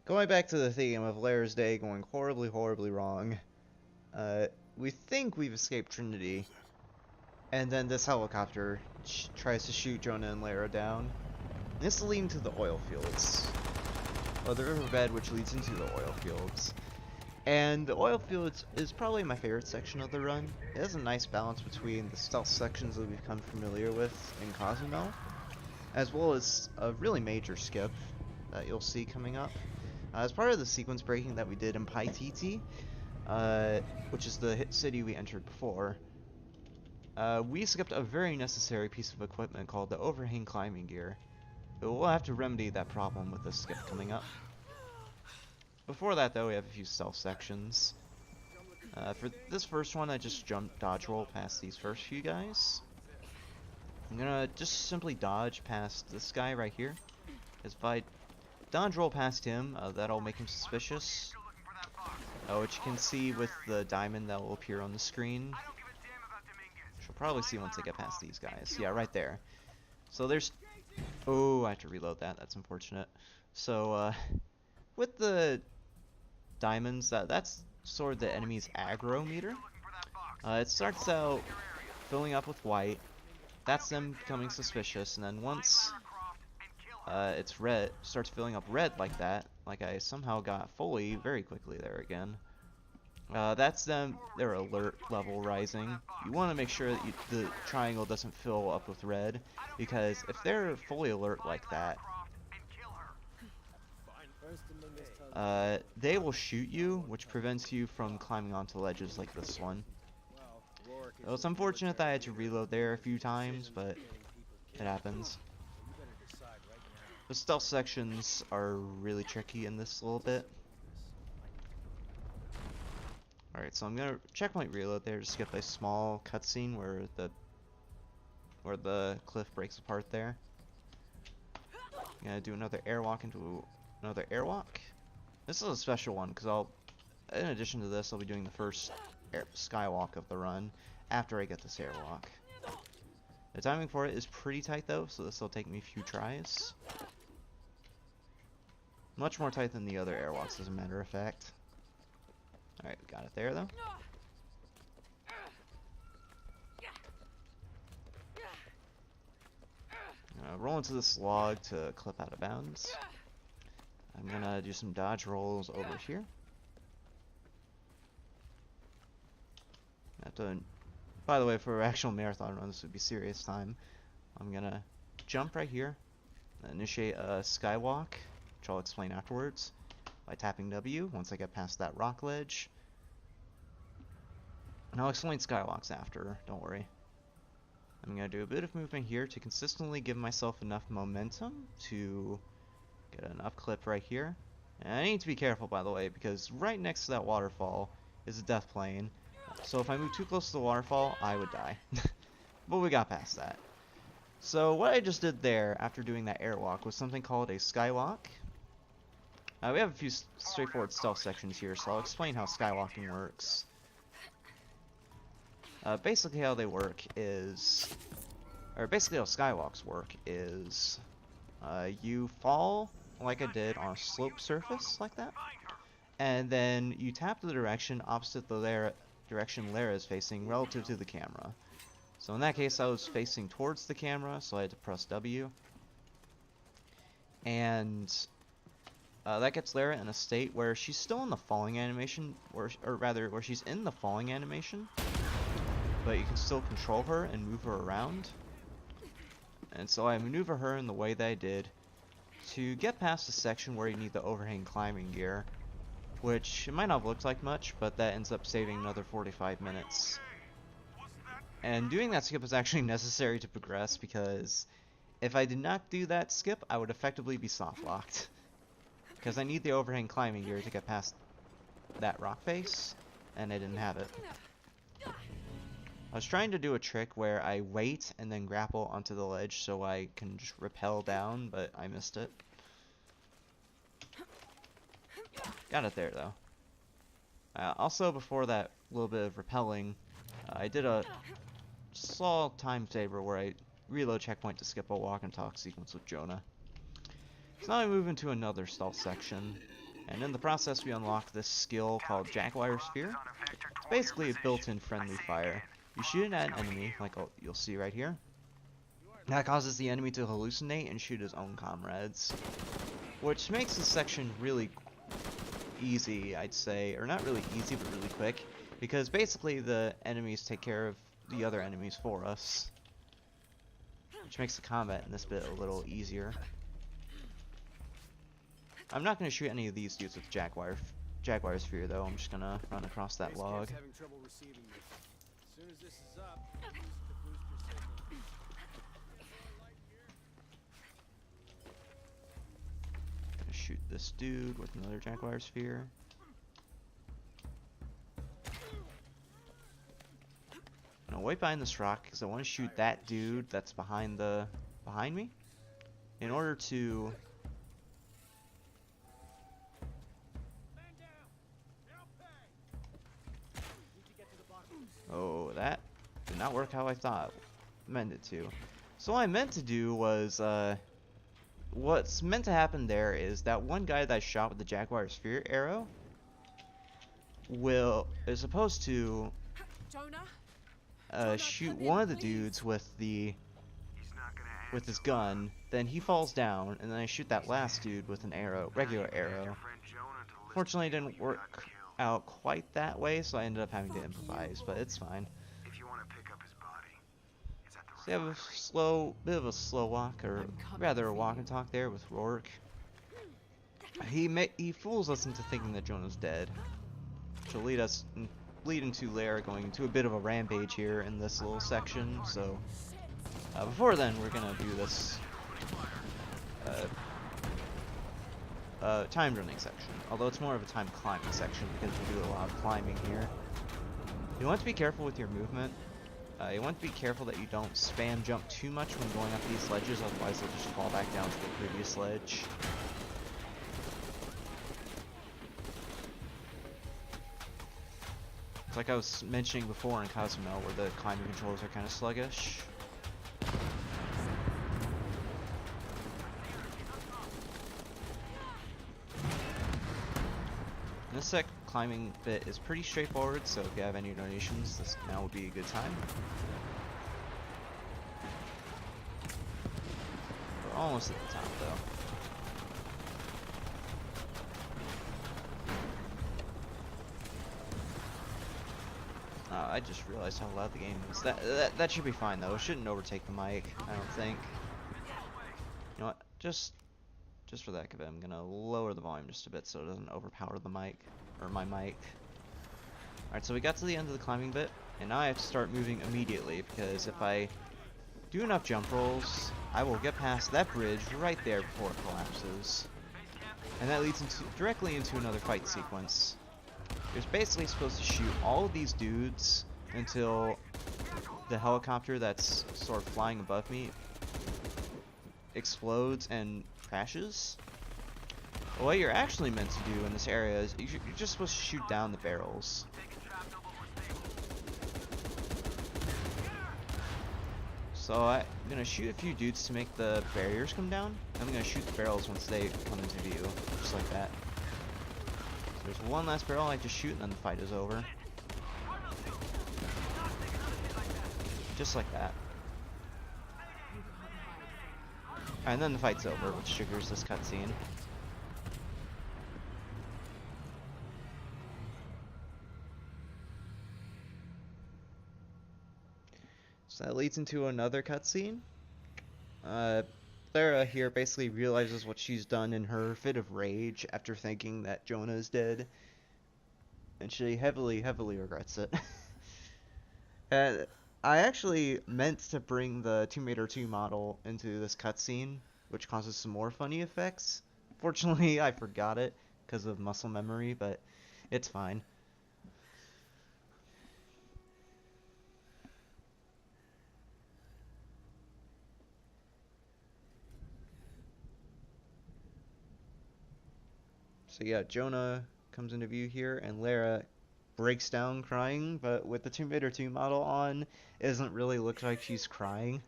going back to the theme of Lara's day going horribly, horribly wrong, we think we've escaped Trinity, and then this helicopter tries to shoot Jonah and Lara down. This is leading to the oil fields, or the riverbed which leads into the oil fields. And the oil fields is probably my favorite section of the run. It has a nice balance between the stealth sections that we've become familiar with in Cozumel, as well as a really major skip that you'll see coming up. As part of the sequence breaking that we did in Paititi, which is the city we entered before, we skipped a very necessary piece of equipment called the overhang climbing gear. we'll have to remedy that problem with the skip coming up. Before that, though, we have a few stealth sections. For this first one, I just jump dodge roll past these first few guys. I'm gonna just simply dodge past this guy right here. Because if I dodge roll past him, that'll make him suspicious. Which you can see with the diamond that will appear on the screen. Which you'll probably see once I get past these guys. Yeah, right there. So there's... Oh, I have to reload that. That's unfortunate. So, with the diamonds, that's sort of the enemy's aggro meter. It starts out filling up with white. That's them becoming suspicious, and then once it's red, starts filling up red like that, like I somehow got fully very quickly there again. That's them, their alert level rising. You want to make sure that the triangle doesn't fill up with red, because if they're fully alert like that, they will shoot you, which prevents you from climbing onto ledges like this one. It's unfortunate that I had to reload there a few times, but it happens. The stealth sections are really tricky in this little bit. Alright, so I'm gonna checkpoint reload there to skip a small cutscene where the cliff breaks apart there. I'm gonna do another airwalk into another airwalk. This is a special one because in addition to this, I'll be doing the first skywalk of the run after I get this airwalk. The timing for it is pretty tight though, so this will take me a few tries. Much more tight than the other airwalks, as a matter of fact. Alright, we got it there though. Roll into this log to clip out of bounds. I'm gonna do some dodge rolls over here. By the way, for an actual marathon run, this would be serious time. I'm gonna jump right here, initiate a skywalk, which I'll explain afterwards, by tapping W once I get past that rock ledge. And I'll explain skywalks after, don't worry. I'm gonna do a bit of movement here to consistently give myself enough momentum to get enough clip right here. And I need to be careful, by the way, because right next to that waterfall is a death plane. So if I move too close to the waterfall, I would die. But we got past that. So what I just did there, after doing that airwalk, was something called a skywalk. We have a few straightforward stealth sections here, so I'll explain how skywalking works. Basically how they work is... Or basically how skywalks work is... you fall, like I did, on a slope surface, like that. And then you tap the direction opposite the direction Lara is facing relative to the camera. So in that case, I was facing towards the camera, so I had to press W. And that gets Lara in a state where she's still in the falling animation, or rather, where she's in the falling animation, but you can still control her and move her around. And so I maneuver her in the way that I did to get past the section where you need the overhang climbing gear, which it might not have looked like much, but that ends up saving another 45 minutes. And doing that skip was actually necessary to progress, because if I did not do that skip, I would effectively be soft locked. Because I need the overhang climbing gear to get past that rock face, and I didn't have it. I was trying to do a trick where I wait and then grapple onto the ledge so I can just rappel down, but I missed it. Got it there though. Also, before that little bit of rappelling, I did a small time saver where I reload checkpoint to skip a walk and talk sequence with Jonah. So now I move into another stealth section, and in the process we unlock this skill called Jaguar Sphere. It's basically a built-in friendly fire. You shoot it at an enemy, like you'll see right here. That causes the enemy to hallucinate and shoot his own comrades, which makes this section really easy, I'd say, or not really easy, but really quick, because basically the enemies take care of the other enemies for us, which makes the combat in this bit a little easier. I'm not going to shoot any of these dudes with Jaguar Sphere though. I'm just going to run across that log. shoot this dude with another Jaguar Sphere. I'm gonna wait behind this rock because I want to shoot that dude that's behind me in order to oh, that did not work how I thought meant it to. So what I meant to do was what's meant to happen there is that one guy that I shot with the Jaguar Sphere arrow is supposed to Jonah, shoot come in, one of the please. dudes with his gun, then he falls down, and then I shoot that last dude with an arrow, regular arrow. Fortunately, it didn't work out quite that way, so I ended up having to improvise, but it's fine. So you have a bit of a slow walk, or rather a walk and talk there with Rourke. He fools us into thinking that Jonah's dead, which will lead into Lara going into a bit of a rampage here in this little section. So before then, we're gonna do this time running section, although it's more of a time climbing section because we do a lot of climbing here. You want to be careful with your movement. You want to be careful that you don't spam jump too much when going up these ledges, otherwise they'll just fall back down to the previous ledge. It's like I was mentioning before in Cozumel, where the climbing controls are kind of sluggish. This climbing bit is pretty straightforward, so if you have any donations, this now would be a good time. We're almost at the top, though. I just realized how loud the game is. That should be fine, though. It shouldn't overtake the mic, I don't think. You know what? Just for the heck of it, I'm gonna lower the volume just a bit so it doesn't overpower the mic, or my mic. Alright, so we got to the end of the climbing bit, and now I have to start moving immediately, because if I do enough jump rolls, I will get past that bridge right there before it collapses. And that leads directly into another fight sequence. You're basically supposed to shoot all of these dudes until the helicopter that's sort of flying above me explodes and crashes. What you're actually meant to do in this area is you're just supposed to shoot down the barrels. So I'm gonna shoot a few dudes to make the barriers come down. I'm gonna shoot the barrels once they come into view, just like that. So there's one last barrel I have to shoot, and then the fight is over. Just like that. And then the fight's over, which triggers this cutscene. So that leads into another cutscene. Lara here basically realizes what she's done in her fit of rage after thinking that Jonah is dead. And she heavily, heavily regrets it. I actually meant to bring the Tomb Raider 2 model into this cutscene, which causes some more funny effects. Fortunately, I forgot it because of muscle memory, but it's fine. So yeah, Jonah comes into view here, and Lara breaks down crying, but with the Tomb Raider 2 model on, it doesn't really look like she's crying.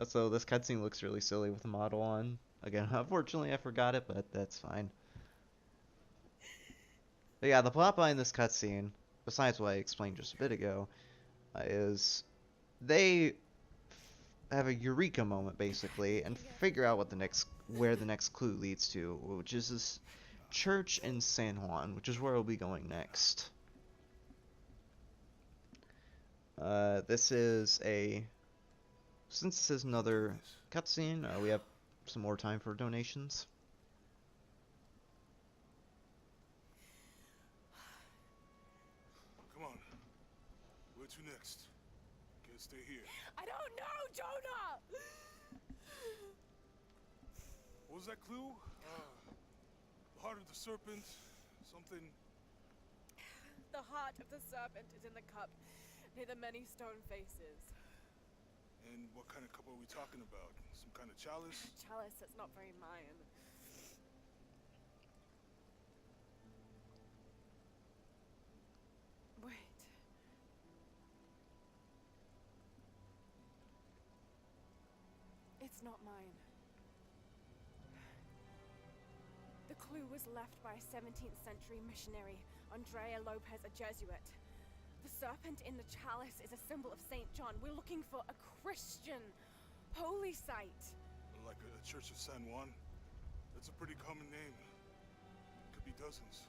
So this cutscene looks really silly with the model on. Again, unfortunately I forgot it, but that's fine. But yeah, the plot behind this cutscene, besides what I explained just a bit ago, is they have a eureka moment basically, and figure out where the next clue leads to, which is this church in San Juan, which is where we'll be going next. Since this is another cutscene, we have some more time for donations. Come on. Where to next? Can't stay here. I don't know, Jonah! What was that clue? The heart of the serpent, something... The heart of the serpent is in the cup, near the many stone faces. And what kind of cup are we talking about? Some kind of chalice? Chalice, that's not very Mayan. Wait. It's not mine. The clue was left by a 17th century missionary, Andrea Lopez, a Jesuit. The serpent in the chalice is a symbol of St. John. We're looking for a Christian holy site. Like a Church of San Juan? That's a pretty common name. Could be dozens.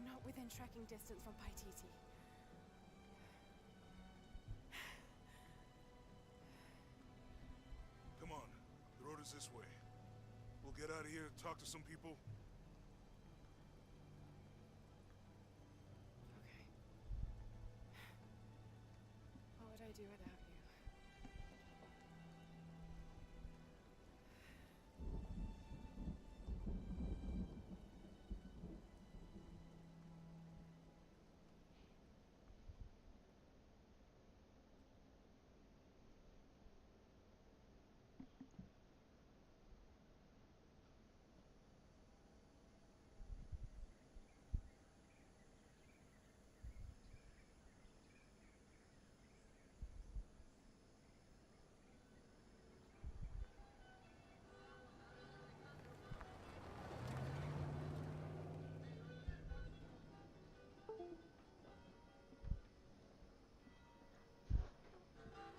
Not within trekking distance from Paititi. Come on, the road is this way. We'll get out of here, talk to some people. Okay. What would I do without you?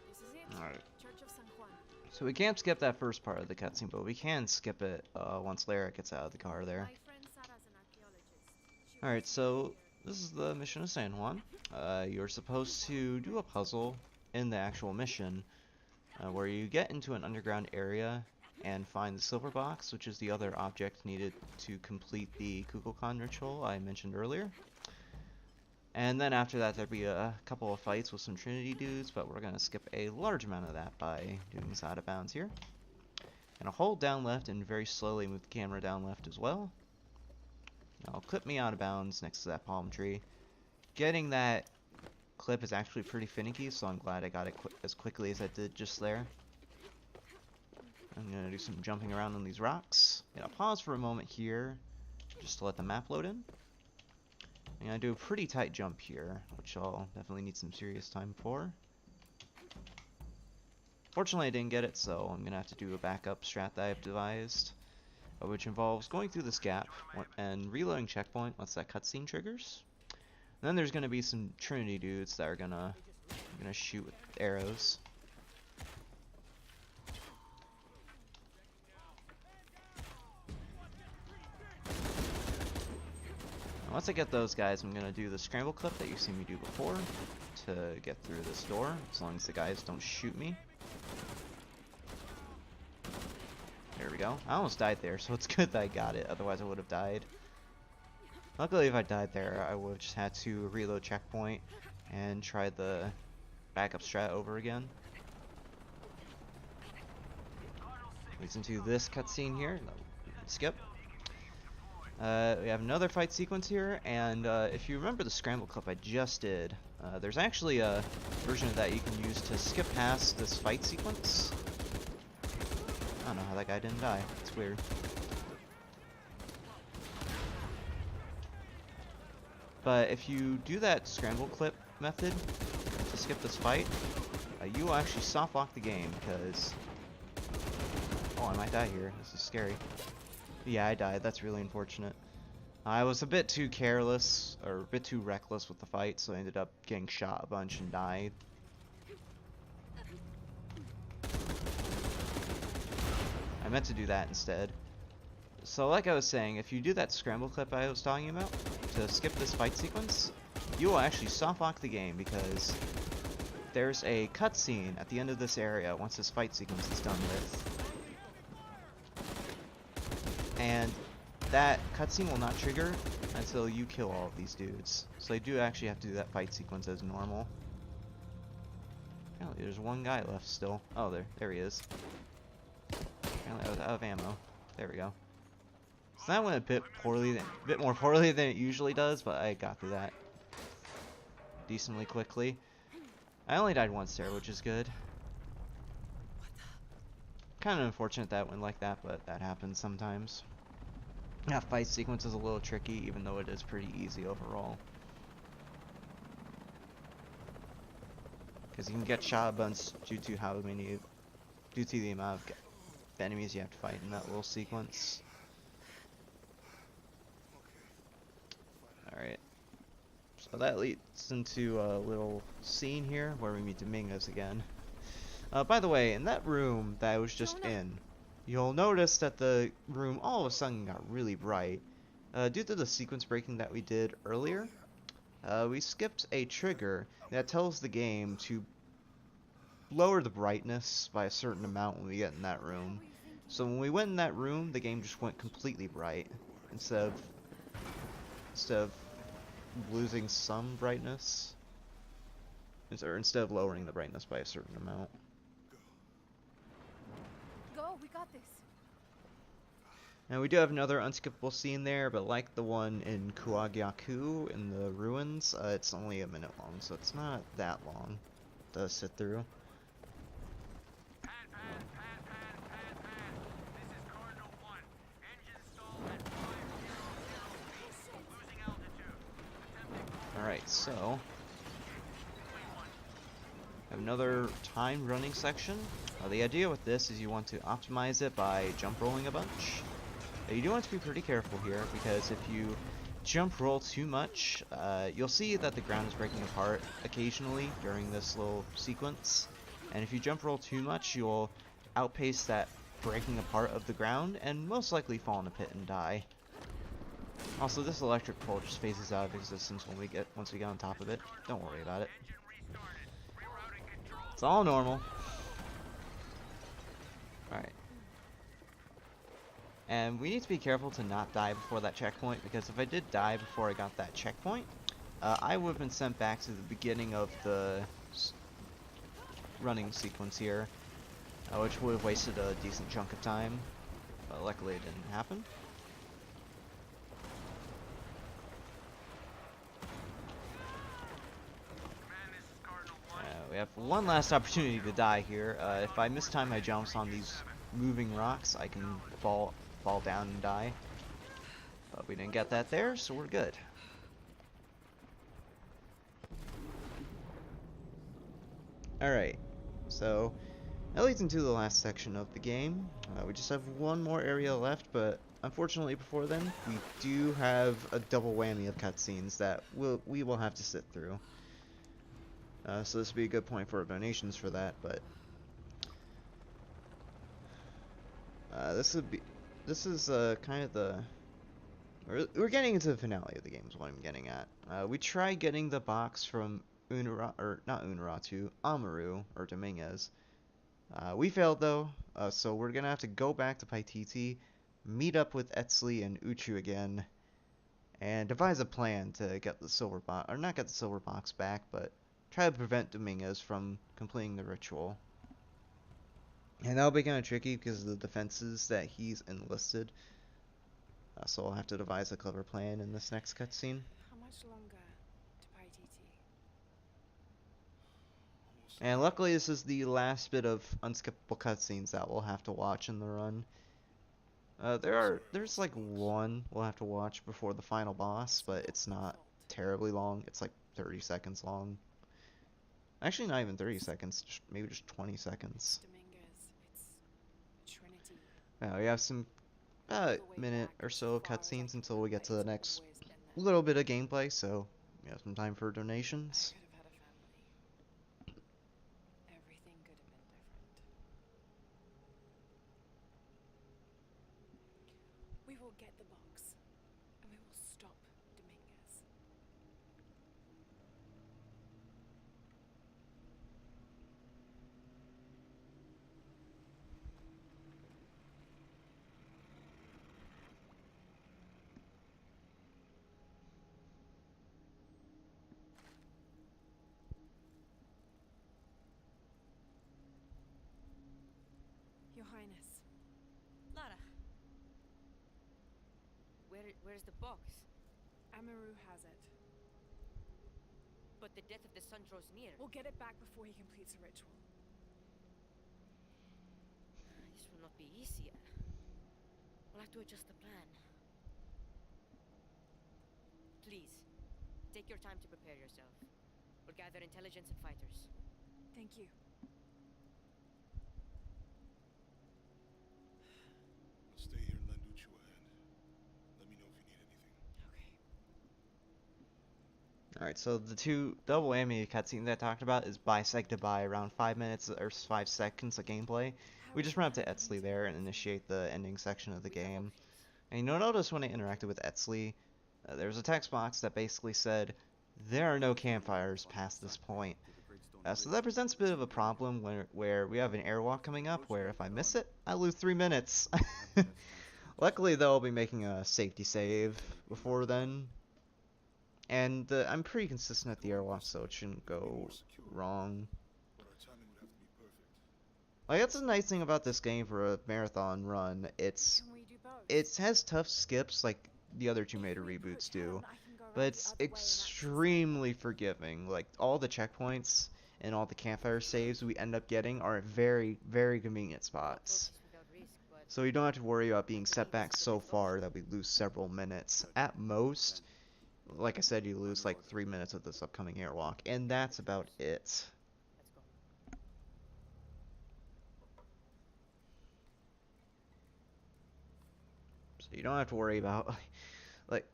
This is it. Alright. Church of San Juan. So we can't skip that first part of the cutscene, but we can skip it once Lara gets out of the car there. My friend Sarah's an archaeologist. Alright, so this is the mission of San Juan. You're supposed to do a puzzle in the actual mission where you get into an underground area and find the silver box, which is the other object needed to complete the Kukulkan ritual I mentioned earlier. And then after that there'd be a couple of fights with some Trinity dudes, but we're going to skip a large amount of that by doing this out of bounds here. And I'll hold down left and very slowly move the camera down left as well. I'll clip me out of bounds next to that palm tree. Getting that clip is actually pretty finicky, so I'm glad I got it as quickly as I did just there. I'm going to do some jumping around on these rocks. I'm going to pause for a moment here just to let the map load in. I'm going to do a pretty tight jump here, which I'll definitely need some serious time for. Fortunately I didn't get it, so I'm going to have to do a backup strat that I've devised, which involves going through this gap and reloading checkpoint once that cutscene triggers. And then there's going to be some Trinity dudes that are going to shoot with arrows. And once I get those guys, I'm going to do the scramble clip that you've seen me do before to get through this door, as long as the guys don't shoot me. There we go. I almost died there, so it's good that I got it, otherwise I would have died. Luckily, if I died there, I would have just had to reload checkpoint and try the backup strat over again. Leads into this cutscene here. No, skip. We have another fight sequence here, and if you remember the scramble clip I just did, there's actually a version of that you can use to skip past this fight sequence. I don't know how that guy didn't die. It's weird. But if you do that scramble clip method to skip this fight, you will actually soft lock the game because... Oh, I might die here. This is scary. Yeah, I died. That's really unfortunate. I was a bit too careless, or a bit too reckless with the fight, so I ended up getting shot a bunch and died. I meant to do that instead. So like I was saying, if you do that scramble clip I was talking about, to skip this fight sequence, you will actually soft lock the game because there's a cutscene at the end of this area once this fight sequence is done with. And that cutscene will not trigger until you kill all of these dudes. So you do actually have to do that fight sequence as normal. Apparently there's one guy left still. Oh, there he is. Apparently I was out of ammo. There we go. So that went a bit more poorly than it usually does, but I got through that decently quickly. I only died once there, which is good. Kind of unfortunate that went like that, but that happens sometimes. That fight sequence is a little tricky, even though it is pretty easy overall. Because you can get shot a bunch due to the amount of enemies you have to fight in that little sequence. Alright. So that leads into a little scene here where we meet Dominguez again. By the way, in that room that I was just in, you'll notice that the room all of a sudden got really bright. Due to the sequence breaking that we did earlier, we skipped a trigger that tells the game to lower the brightness by a certain amount when we get in that room. So when we went in that room, the game just went completely bright instead of losing some brightness, or instead of lowering the brightness by a certain amount. Go, we got this. Now we do have another unskippable scene there, but like the one in Kuagyaku in the ruins, it's only a minute long, so it's not that long to sit through. Alright, so have another time running section. The idea with this is you want to optimize it by jump rolling a bunch. You do want to be pretty careful here, because if you jump roll too much, you'll see that the ground is breaking apart occasionally during this little sequence. And if you jump roll too much, you'll outpace that breaking apart of the ground and most likely fall in a pit and die. Also, this electric pole just phases out of existence once we get on top of it. Don't worry about it. It's all normal. Alright. And we need to be careful to not die before that checkpoint, because if I did die before I got that checkpoint, I would have been sent back to the beginning of the running sequence here, which would have wasted a decent chunk of time, but luckily it didn't happen. We have one last opportunity to die here. If I mistime my jumps on these moving rocks, I can fall down and die. But we didn't get that there, so we're good. Alright, so that leads into the last section of the game. We just have one more area left, but unfortunately before then, we do have a double whammy of cutscenes that we will have to sit through. So this would be a good point for donations for that, but this is kind of the we're getting into the finale of the game is what I'm getting at. We tried getting the box from Amaru or Dominguez. We failed though, so we're gonna have to go back to Paititi, meet up with Etzli and Uchu again, and devise a plan to get the silver box, or not get the silver box back, but try to prevent Dominguez from completing the ritual. And that'll be kind of tricky because of the defenses that he's enlisted. So I'll have to devise a clever plan in this next cutscene. How much longer to Paititi? And luckily this is the last bit of unskippable cutscenes that we'll have to watch in the run. There's like one we'll have to watch before the final boss, but it's not terribly long. It's like 30 seconds long. Actually, not even 30 seconds, maybe just 20 seconds. Dominguez, it's Trinity. We have some minute or so cutscenes until we get to the next little bit of gameplay, so we have some time for donations. I could have had a family. Everything could have been different. We will get the box, and we will stop Dominguez. Where's the box? Amaru has it. But the death of the sun draws near. We'll get it back before he completes a ritual. This will not be easy. We'll have to adjust the plan. Please, take your time to prepare yourself. We'll gather intelligence and fighters. Thank you. I'll stay here and lend Uchu a hand. Let me know if you need anything. Okay. Alright, so the two double whammy cutscene that I talked about is bisected by around 5 minutes or 5 seconds of gameplay. We just run up to Etzli there and initiate the ending section of the game. And you'll notice when I interacted with Etzli, there was a text box that basically said, "There are no campfires past this point." So that presents a bit of a problem where we have an airwalk coming up where if I miss it, I lose 3 minutes. Luckily, they'll be making a safety save before then. And I'm pretty consistent at the airwalk, so it shouldn't go wrong. But our timing would have to be perfect. Like, that's the nice thing about this game for a marathon run. Can we do both? It has tough skips like the other Tomb Raider reboots do, but it's extremely forgiving. Like, all the checkpoints and all the campfire saves we end up getting are at very, very convenient spots. So you don't have to worry about being set back so far that we lose several minutes. At most, like I said, you lose like 3 minutes of this upcoming airwalk, and that's about it. Let's go. So you don't have to worry about, like,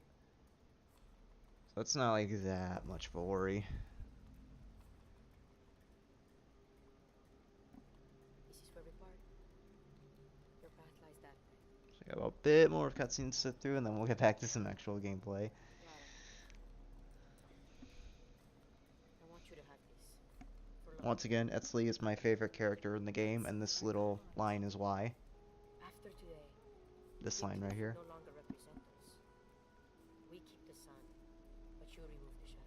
so it's not like that much of a worry. This is where we part. Your path lies that way. So we got a bit more cutscenes to sit through, and then we'll get back to some actual gameplay. Clara, I want you to have this. For life. Once again, Etzli is my favorite character in the game, and this little line is why. After today, This the line right entities here. no longer represent us. We keep the sun, but you remove the shadow.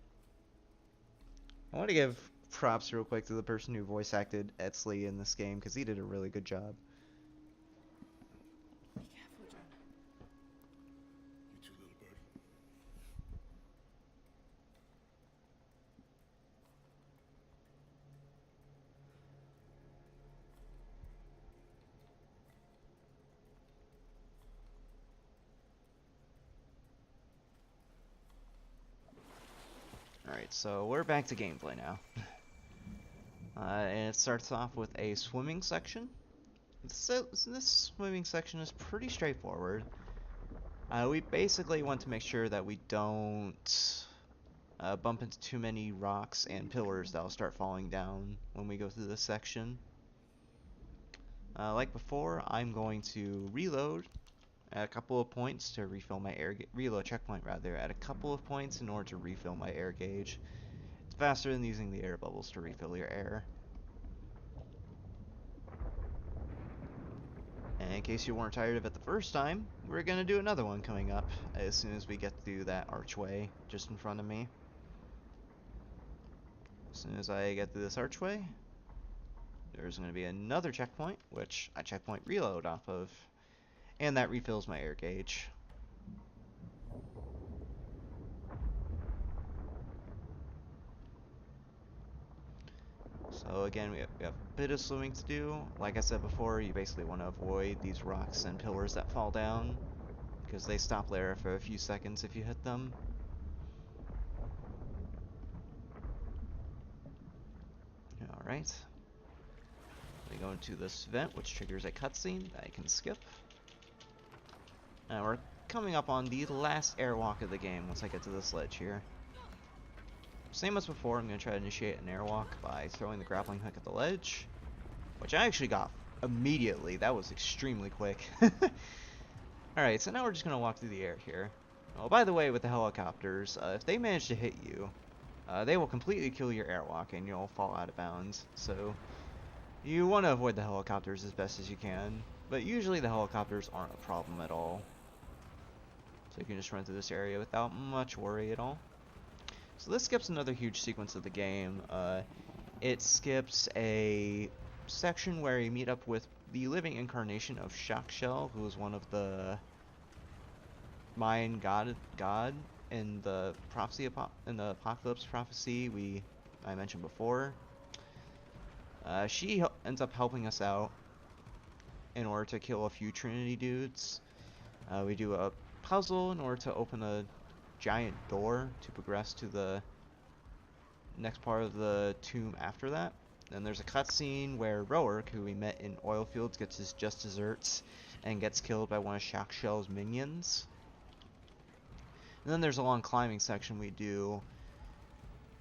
I want to give props real quick to the person who voice acted Etzli in this game, because he did a really good job. Be careful, John. You too, little bird. Alright, so we're back to gameplay now. And it starts off with a swimming section. So this swimming section is pretty straightforward. We basically want to make sure that we don't bump into too many rocks and pillars that'll start falling down when we go through this section. Like before, I'm going to reload at a couple of points to refill my reload checkpoint rather at a couple of points in order to refill my air gauge. It's faster than using the air bubbles to refill your air. And in case you weren't tired of it the first time, we're gonna do another one coming up as soon as we get through that archway just in front of me. As soon as I get through this archway, there's gonna be another checkpoint, which I checkpoint reload off of. And that refills my air gauge. So again, we have a bit of swimming to do. Like I said before, you basically want to avoid these rocks and pillars that fall down, because they stop there for a few seconds if you hit them. Alright. We go into this vent, which triggers a cutscene that I can skip. And we're coming up on the last airwalk of the game once I get to this ledge here. Same as before, I'm going to try to initiate an airwalk by throwing the grappling hook at the ledge, which I actually got immediately. That was extremely quick. Alright, so now we're just going to walk through the air here. Oh, by the way, with the helicopters, if they manage to hit you, they will completely kill your airwalk and you'll fall out of bounds. So you want to avoid the helicopters as best as you can, but usually the helicopters aren't a problem at all. So you can just run through this area without much worry at all. So this skips another huge sequence of the game. It skips a section where you meet up with the living incarnation of Shockshell, who is one of the Mayan god in the Apocalypse prophecy I mentioned before. She ends up helping us out in order to kill a few Trinity dudes. We do a puzzle in order to open a giant door to progress to the next part of the tomb after that. Then there's a cutscene where Roark, who we met in oil fields, gets his just desserts and gets killed by one of Shockshell's minions. And then there's a long climbing section we do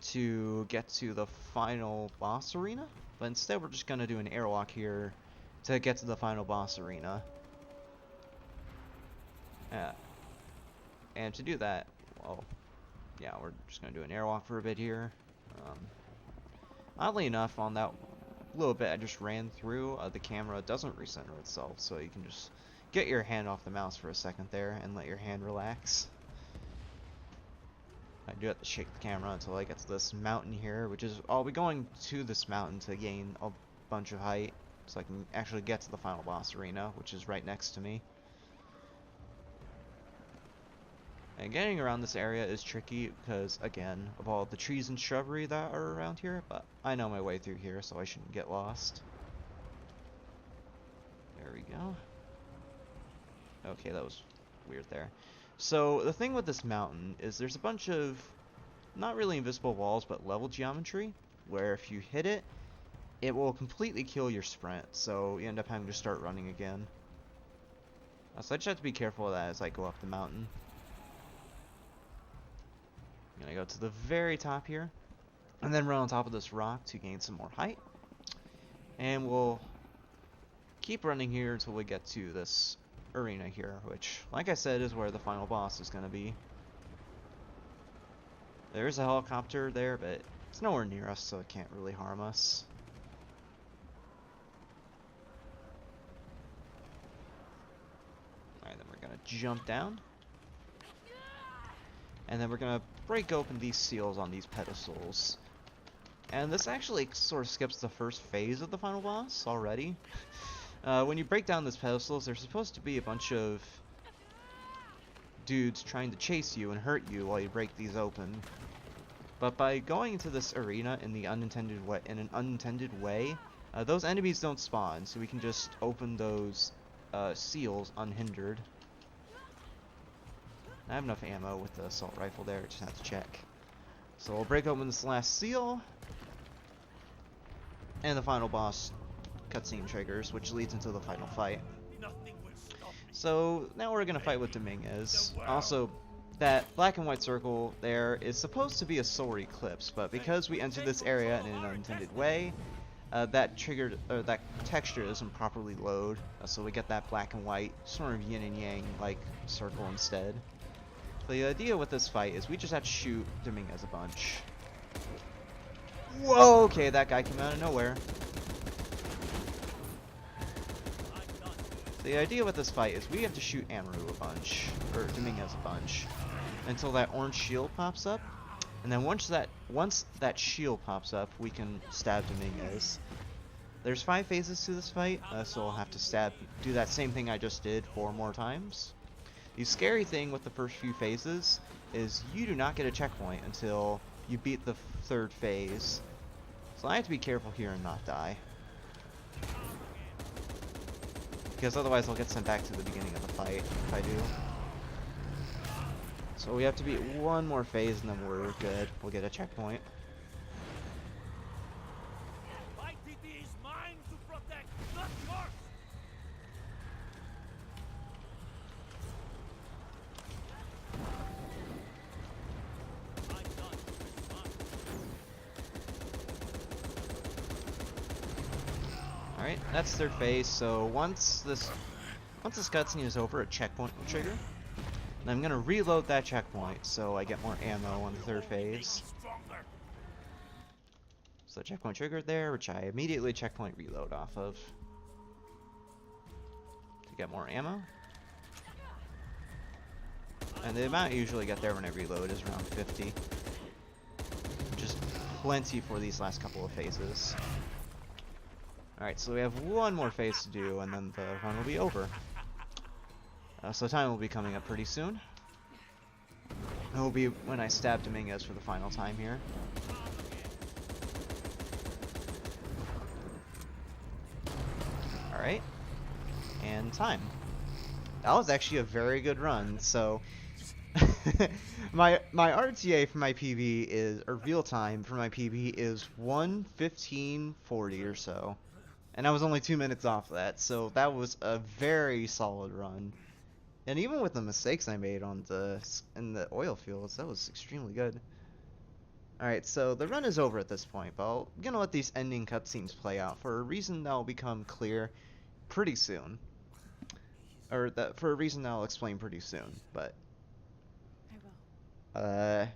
to get to the final boss arena. But instead we're just going to do an airwalk here to get to the final boss arena. And to do that, well, yeah, we're just going to do an airwalk for a bit here. Oddly enough, on that little bit I just ran through, the camera doesn't recenter itself, so you can just get your hand off the mouse for a second there and let your hand relax. I do have to shake the camera until I get to this mountain here, which is, I'll be going to this mountain to gain a bunch of height, so I can actually get to the final boss arena, which is right next to me. And getting around this area is tricky because, again, of all the trees and shrubbery that are around here, but I know my way through here, so I shouldn't get lost. There we go. Okay, that was weird there. So, the thing with this mountain is there's a bunch of, not really invisible walls, but level geometry, where if you hit it, it will completely kill your sprint, so you end up having to start running again. So I just have to be careful of that as I go up the mountain. I'm gonna go to the very top here, and then run on top of this rock to gain some more height. And we'll keep running here until we get to this arena here, which, like I said, is where the final boss is gonna be. There's a helicopter there, but it's nowhere near us, so it can't really harm us. Alright, then we're gonna jump down. And then we're gonna break open these seals on these pedestals. And this actually sort of skips the first phase of the final boss already. When you break down these pedestals, there's supposed to be a bunch of dudes trying to chase you and hurt you while you break these open. But by going into this arena in an unintended way, those enemies don't spawn, so we can just open those seals unhindered. I have enough ammo with the assault rifle there, just have to check. So we'll break open this last seal, and the final boss cutscene triggers, which leads into the final fight. So now we're gonna fight with Dominguez. Also, that black and white circle there is supposed to be a solar eclipse, but because we entered this area in an unintended way, that texture doesn't properly load, so we get that black and white sort of yin and yang like circle instead. The idea with this fight is we just have to shoot Dominguez a bunch. Whoa, okay, that guy came out of nowhere. The idea with this fight is we have to shoot Amaru a bunch, or Dominguez a bunch, until that orange shield pops up. And then once that shield pops up, we can stab Dominguez. There's 5 phases to this fight, so I'll have to do that same thing I just did 4 more times. The scary thing with the first few phases is you do not get a checkpoint until you beat the 3rd phase. So I have to be careful here and not die. Because otherwise I'll get sent back to the beginning of the fight if I do. So we have to beat 1 more phase and then we're good. We'll get a checkpoint. Alright, that's 3rd phase, so once this cutscene is over, a checkpoint will trigger. And I'm gonna reload that checkpoint so I get more ammo on the 3rd phase. So checkpoint triggered there, which I immediately checkpoint reload off of. To get more ammo. And the amount I usually get there when I reload is around 50. Which is plenty for these last couple of phases. Alright, so we have 1 more phase to do, and then the run will be over. So time will be coming up pretty soon. will be when I stab Dominguez for the final time here. Alright. And time. That was actually a very good run, so my RTA for my PB is, or real time for my PB is 1:15:40 or so. And I was only 2 minutes off that, so that was a very solid run. And even with the mistakes I made on in the oil fields, that was extremely good. Alright, so the run is over at this point, but I'm gonna let these ending cutscenes play out for a reason that will become clear pretty soon. Or that for a reason that I'll explain pretty soon, but I will.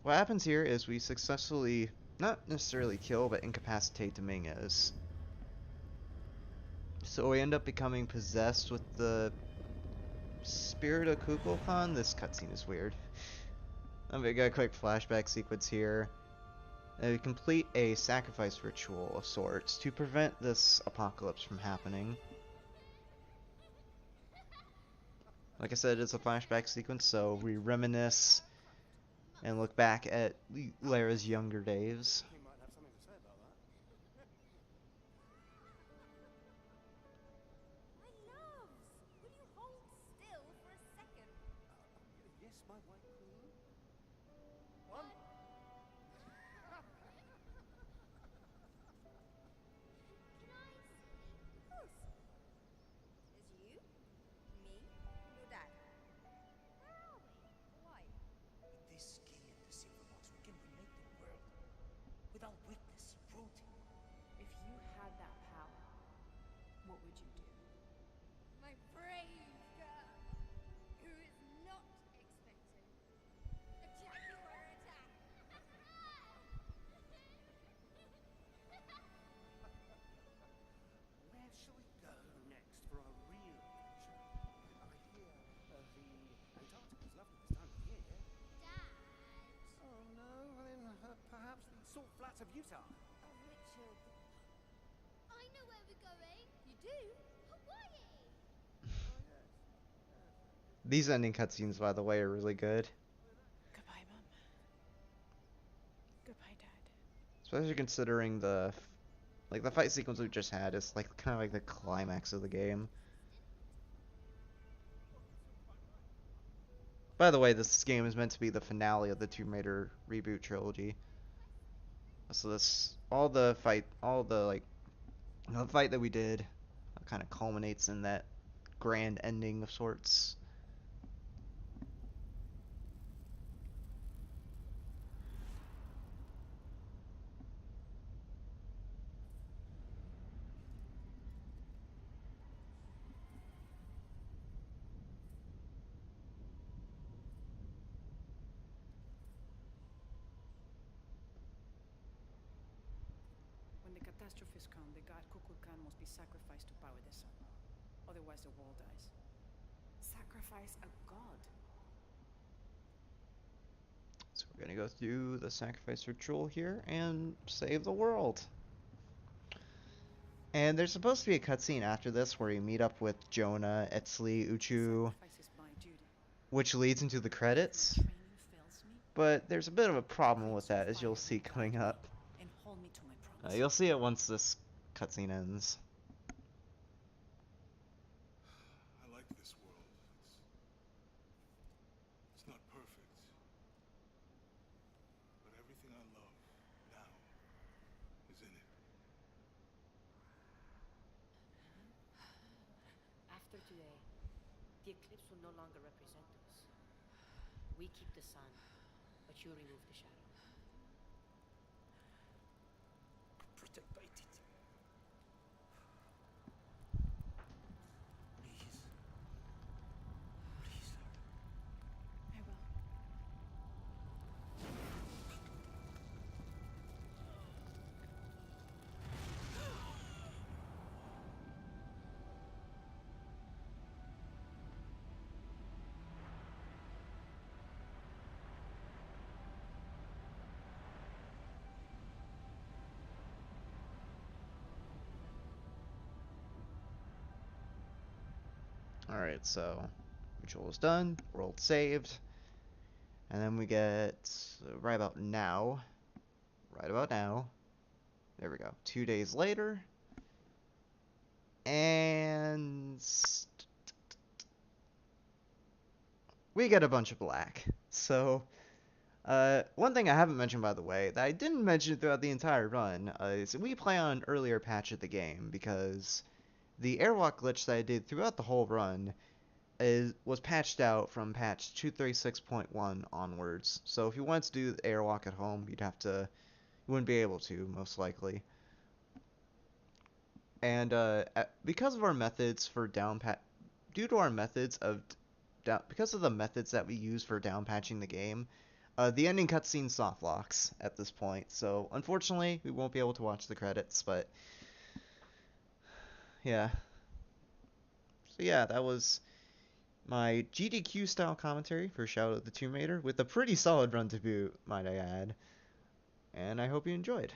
what happens here is we successfully, not necessarily kill, but incapacitate Dominguez. So we end up becoming possessed with the spirit of Kukulkan. This cutscene is weird. We got a quick flashback sequence here. We complete a sacrifice ritual of sorts to prevent this apocalypse from happening. Like I said, it's a flashback sequence, so we reminisce and look back at Lara's younger days. He might have something to say about that. My loves, will you hold still for a second? Yes, my white queen. One. Can I see? Of course. There's you, me, your dad. Where are we? Hawaii. With this key and the silver box, we can remake the world without weakness, cruelty. If you had that power, what would you do? My brave girl, who is not expecting a Jaguar attack. Where shall we go next for our real adventure? I hear the Antarctica's lovely this time of year, yeah? Dad. Oh no, well then perhaps the salt flats of Utah. Oh, Richard. I know where we're going. You do? Hawaii. These ending cutscenes, by the way, are really good. Goodbye, Mom. Goodbye, Dad. Especially considering the fight sequence we just had is like kind of like the climax of the game. By the way, this game is meant to be the finale of the Tomb Raider reboot trilogy. So this the fight that we did kind of culminates in that grand ending of sorts. When the catastrophes come, the god Kukulkan must be sacrificed to power the sun. Otherwise, the world dies. Sacrifice a god. So we're gonna go through the sacrifice ritual here and save the world. And there's supposed to be a cutscene after this where you meet up with Jonah, Etzli, Uchu, Sacrifice is my duty. which leads into the credits. Training fails me, But there's a bit of a problem with that, as you'll see coming up. and hold me to my promise. You'll see it once this cutscene ends. I like this world. It's not perfect. But everything I love now is in it. After today, the eclipse will no longer represent us. We keep the sun, but you remove the shadow. Protect Baititi. Please. Please. I will. Alright, so ritual is done, world saved. And then we get right about now, there we go, 2 days later, and we get a bunch of black. So, one thing I haven't mentioned, by the way, that I didn't mention throughout the entire run, is we play on an earlier patch of the game, because the airwalk glitch that I did throughout the whole run was patched out from patch 236.1 onwards. So if you wanted to do the airwalk at home, you wouldn't be able to, most likely. And because of our methods for because of the methods that we use for down patching the game, the ending cutscene soft locks at this point. So unfortunately, we won't be able to watch the credits, but yeah. So yeah, that was my GDQ style commentary for Shadow of the Tomb Raider, with a pretty solid run to boot, might I add. And I hope you enjoyed.